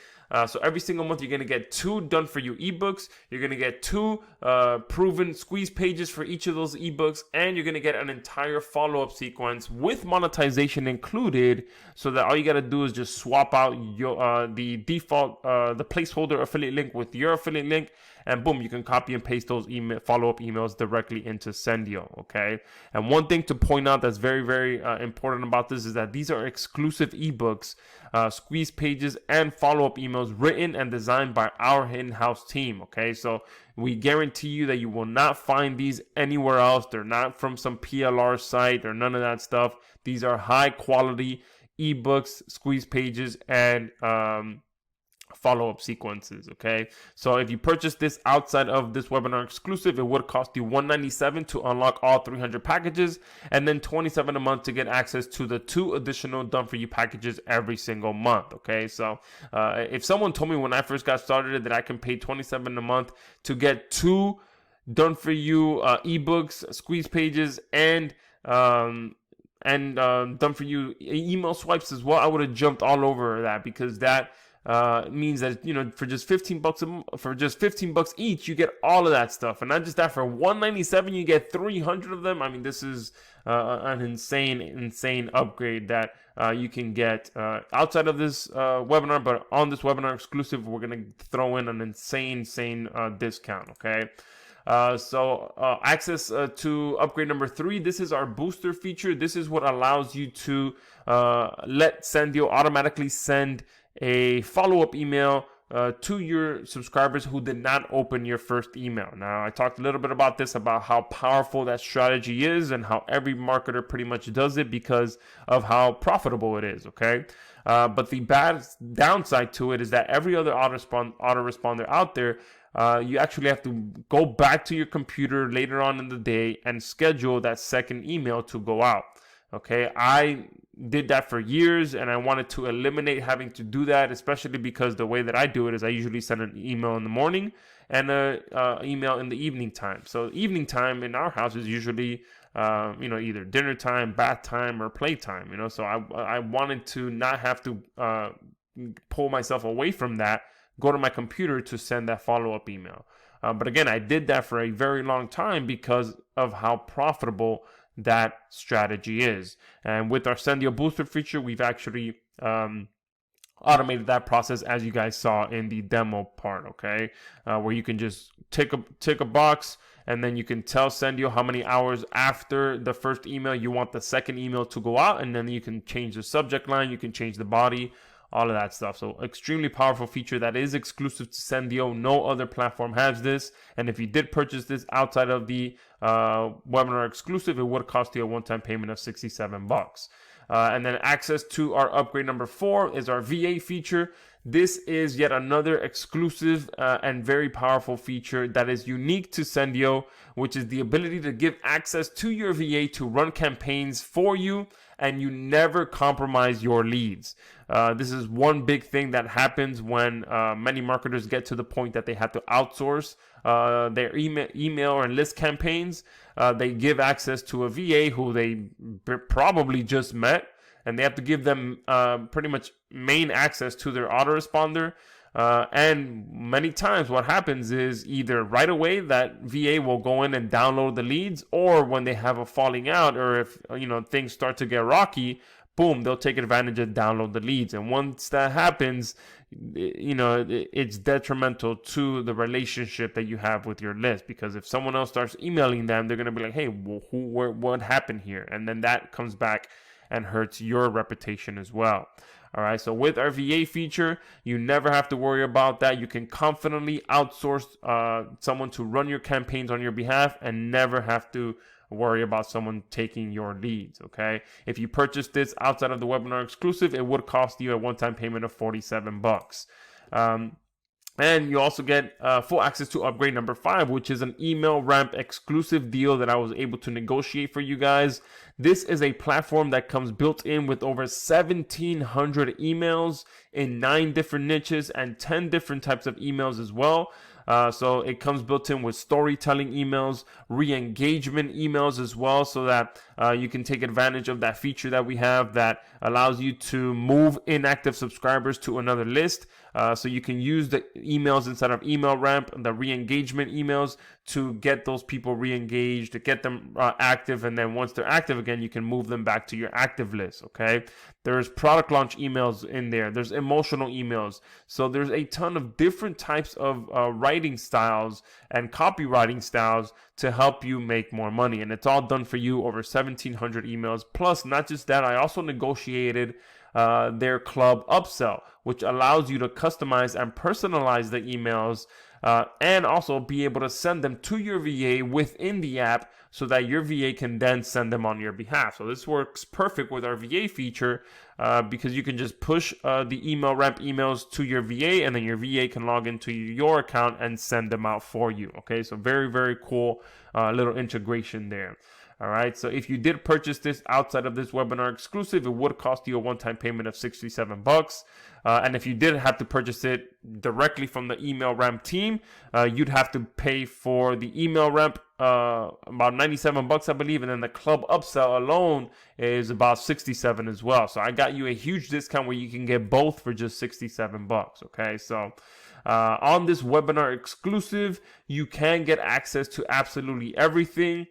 So every single month, you're going to get 2 done-for-you ebooks. You're going to get 2 proven squeeze pages for each of those ebooks. And you're going to get an entire follow-up sequence with monetization included, so that all you got to do is just swap out your the default, the placeholder affiliate link with your affiliate link. and boom, you can copy and paste those email follow-up emails directly into Sendiio. Okay, and one thing to point out that's very, very important about this is that these are exclusive ebooks, squeeze pages, and follow-up emails written and designed by our in-house team. Okay, so we guarantee you that you will not find these anywhere else. They're not from some PLR site or none of that stuff. These are high quality ebooks, squeeze pages, and follow-up sequences. Okay, so if you purchase this outside of this webinar exclusive, it would cost you $197 to unlock all 300 packages, and then $27 a month to get access to the 2 additional done for you packages every single month. Okay, so if someone told me when I first got started that I can pay $27 a month to get 2 done for you ebooks, squeeze pages, and done for you email swipes as well, I would have jumped all over that, because that means that, you know, for just $15 each, you get all of that stuff, and not just that, for $197 you get 300 of them. I mean, this is an insane upgrade that you can get outside of this webinar, but on this webinar exclusive, we're gonna throw in an insane discount. Okay. Access to upgrade number 3. This is our booster feature. This is what allows you to let Sendiio automatically send a follow-up email to your subscribers who did not open your first email. Now, I talked a little bit about this, about how powerful that strategy is and how every marketer pretty much does it because of how profitable it is. Okay. But the bad downside to it is that every other autoresponder out there, you actually have to go back to your computer later on in the day and schedule that second email to go out. Okay, I did that for years, and I wanted to eliminate having to do that, especially because the way that I do it is I usually send an email in the morning and an email in the evening time. So evening time in our house is usually either dinner time, bath time, or playtime. So I wanted to not have to pull myself away from that, go to my computer to send that follow-up email. But again, I did that for a very long time because of how profitable that strategy is. And with our Sendiio Booster feature, we've actually automated that process, as you guys saw in the demo part. Okay, where you can just tick a box, and then you can tell Sendiio how many hours after the first email you want the second email to go out, and then you can change the subject line, you can change the body, all of that stuff. So extremely powerful feature that is exclusive to Sendiio. No other platform has this. And if you did purchase this outside of the webinar exclusive, it would cost you a one-time payment of $67. And then access to our upgrade number 4 is our VA feature. This is yet another exclusive and very powerful feature that is unique to Sendiio, which is the ability to give access to your VA to run campaigns for you, and you never compromise your leads. This is one big thing that happens when many marketers get to the point that they have to outsource their email and list campaigns. They give access to a VA who they probably just met, and they have to give them pretty much main access to their autoresponder. And many times what happens is either right away that VA will go in and download the leads, or when they have a falling out, or if things start to get rocky, boom, they'll take advantage and download the leads. And once that happens, it's detrimental to the relationship that you have with your list, because if someone else starts emailing them, they're going to be like, hey, what happened here? And then that comes back and hurts your reputation as well. All right, so with our VA feature, you never have to worry about that. You can confidently outsource someone to run your campaigns on your behalf and never have to worry about someone taking your leads. Okay, if you purchase this outside of the webinar exclusive, it would cost you a one-time payment of $47. And you also get full access to upgrade number 5, which is an email ramp exclusive deal that I was able to negotiate for you guys. This is a platform that comes built in with over 1,700 emails in 9 different niches and 10 different types of emails as well. So it comes built in with storytelling emails, re-engagement emails as well, so that you can take advantage of that feature that we have that allows you to move inactive subscribers to another list. So you can use the emails inside of email ramp, the re-engagement emails, to get those people re-engaged, to get them active, and then once they're active again, you can move them back to your active list. Okay, there's product launch emails in there, there's emotional emails, so there's a ton of different types of writing styles and copywriting styles to help you make more money, and it's all done for you over 1,700 emails. Plus, not just that, I also negotiated their club upsell, which allows you to customize and personalize the emails, and also be able to send them to your VA within the app so that your VA can then send them on your behalf. So this works perfect with our VA feature, because you can just push the email ramp emails to your VA, and then your VA can log into your account and send them out for you. Okay, so very, very cool little integration there. All right, so if you did purchase this outside of this webinar exclusive, it would cost you a one-time payment of $67. And if you did have to purchase it directly from the email ramp team, you'd have to pay for the email ramp about $97, I believe, and then the club upsell alone is about $67 as well. So I got you a huge discount where you can get both for just $67. Okay, so on this webinar exclusive, you can get access to absolutely everything.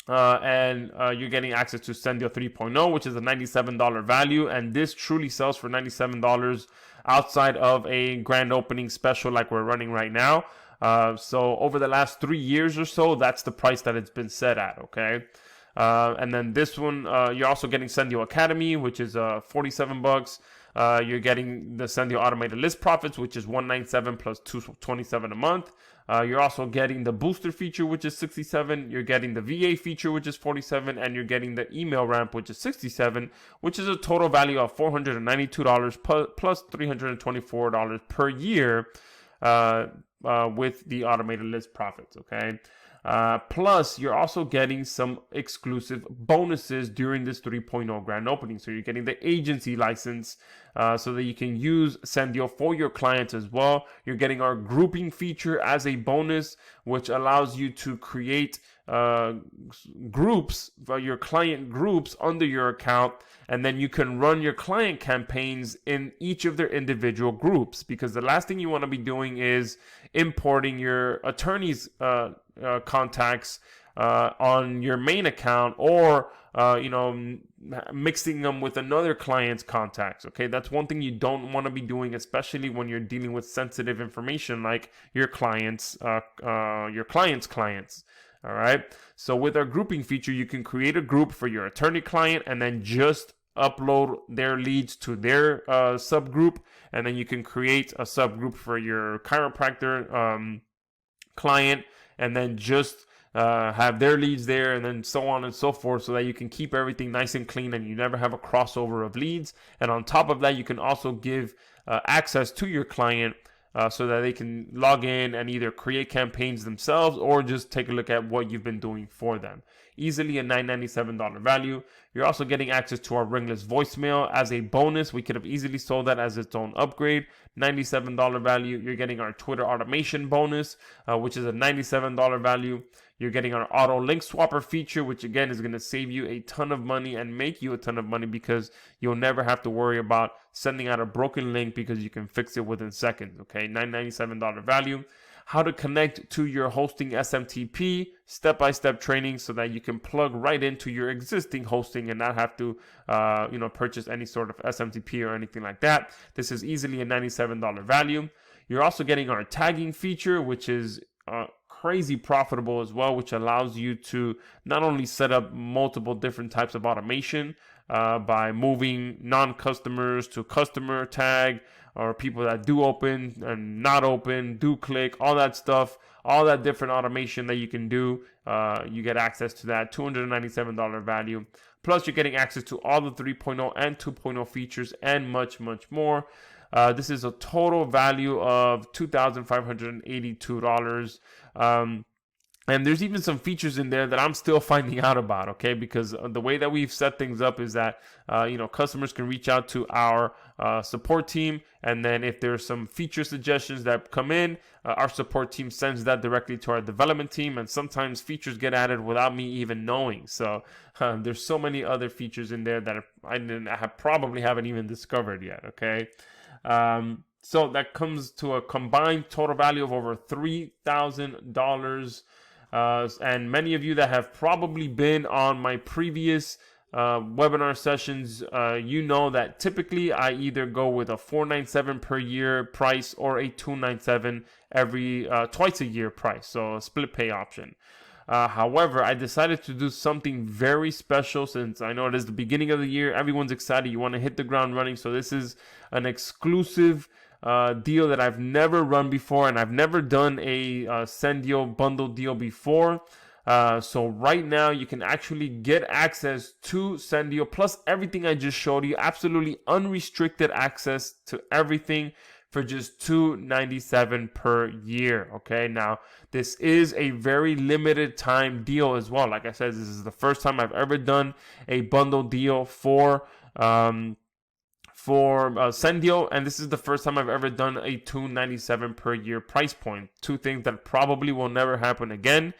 And you're getting access to Sendiio 3.0, which is a $97 value, and this truly sells for $97 outside of a grand opening special like we're running right now. So over the last 3 years or so, that's the price that it's been set at. Okay, and then this one, you're also getting Sendiio Academy, which is $47. You're getting the Sendiio Automated List Profits, which is $197 plus $227 a month. You're also getting the booster feature, which is $67. You're getting the VA feature, which is $47, and you're getting the email ramp, which is $67, which is a total value of $492 plus $324 per year with the automated list profits. Okay. Plus, you're also getting some exclusive bonuses during this 3.0 grand opening. So you're getting the agency license so that you can use Sendiio for your clients as well. You're getting our grouping feature as a bonus, which allows you to create groups, your client groups under your account, and then you can run your client campaigns in each of their individual groups, because the last thing you want to be doing is importing your attorney's contacts on your main account, or mixing them with another client's contacts. Okay, that's one thing you don't want to be doing, especially when you're dealing with sensitive information like your clients' clients. All right, so with our grouping feature, you can create a group for your attorney client and then just upload their leads to their subgroup, and then you can create a subgroup for your chiropractor client and then just have their leads there, and then so on and so forth, so that you can keep everything nice and clean and you never have a crossover of leads. And on top of that, you can also give access to your client so that they can log in and either create campaigns themselves or just take a look at what you've been doing for them. Easily a $997 value. You're also getting access to our ringless voicemail as a bonus. We could have easily sold that as its own upgrade. $97 value. You're getting our Twitter automation bonus, which is a $97 value. You're getting our auto link swapper feature, which again is going to save you a ton of money and make you a ton of money, because you'll never have to worry about sending out a broken link, because you can fix it within seconds. Okay, $997 value. How to connect to your hosting SMTP, step-by-step training so that you can plug right into your existing hosting and not have to purchase any sort of SMTP or anything like that. This is easily a $97 value. You're also getting our tagging feature, which is crazy profitable as well, which allows you to not only set up multiple different types of automation by moving non-customers to customer tag, or people that do open and not open, do click, all that stuff, all that different automation that you can do. You get access to that, $297 value. Plus, you're getting access to all the 3.0 and 2.0 features and much, much more. This is a total value of $2,582. And there's even some features in there that I'm still finding out about, okay? Because the way that we've set things up is that, customers can reach out to our support team. And then if there's some feature suggestions that come in, our support team sends that directly to our development team. And sometimes features get added without me even knowing. So there's so many other features in there that I probably haven't even discovered yet, okay? So that comes to a combined total value of over $3,000. And many of you that have probably been on my previous webinar sessions, you know that typically I either go with a $497 per year price or a $297 every twice a year price, so a split pay option. However, I decided to do something very special since I know it is the beginning of the year. Everyone's excited. You want to hit the ground running. So this is an exclusive deal that I've never run before, and I've never done a Sendiio bundle deal before. So right now you can actually get access to Sendiio plus everything I just showed you, absolutely unrestricted access to everything for just $297 per year. Okay, now this is a very limited time deal as well. Like I said, this is the first time I've ever done a bundle deal for Sendiio, and this is the first time I've ever done a $297 per year price point. Two things that probably will never happen again.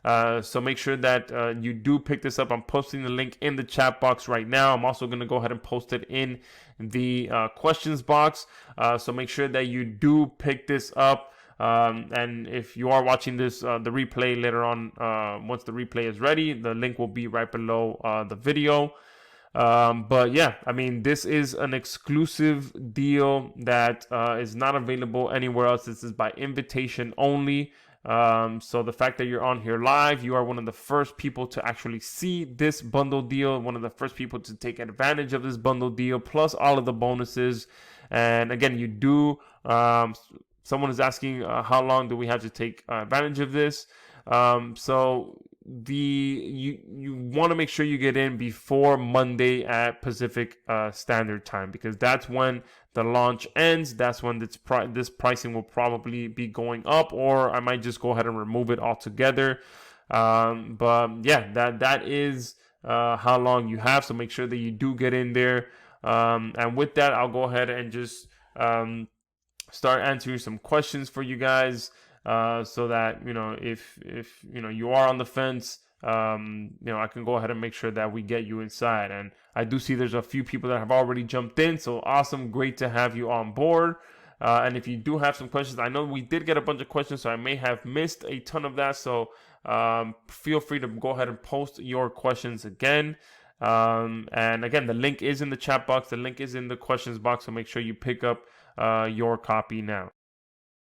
So make sure that you do pick this up. I'm posting the link in the chat box right now. I'm also going to go ahead and post it in the questions box. So make sure that you do pick this up. And if you are watching this, the replay later on, once the replay is ready, the link will be right below the video. But yeah, I mean, this is an exclusive deal that is not available anywhere else. This is by invitation only. So the fact that you're on here live, you are one of the first people to actually see this bundle deal, one of the first people to take advantage of this bundle deal, plus all of the bonuses. And again, you do, someone is asking, how long do we have to take advantage of this? So you want to make sure you get in before Monday at Pacific Standard Time, because that's when the launch ends. That's when this pricing will probably be going up, or I might just go ahead and remove it altogether. But yeah, that is how long you have. So make sure that you do get in there. And with that, I'll go ahead and just start answering some questions for you guys. So that if you are on the fence, I can go ahead and make sure that we get you inside. And I do see there's a few people that have already jumped in, so awesome, great to have you on board. And if you do have some questions, I know we did get a bunch of questions, so I may have missed a ton of that. So feel free to go ahead and post your questions again. And again, the link is in the chat box. The link is in the questions box. So make sure you pick up your copy now.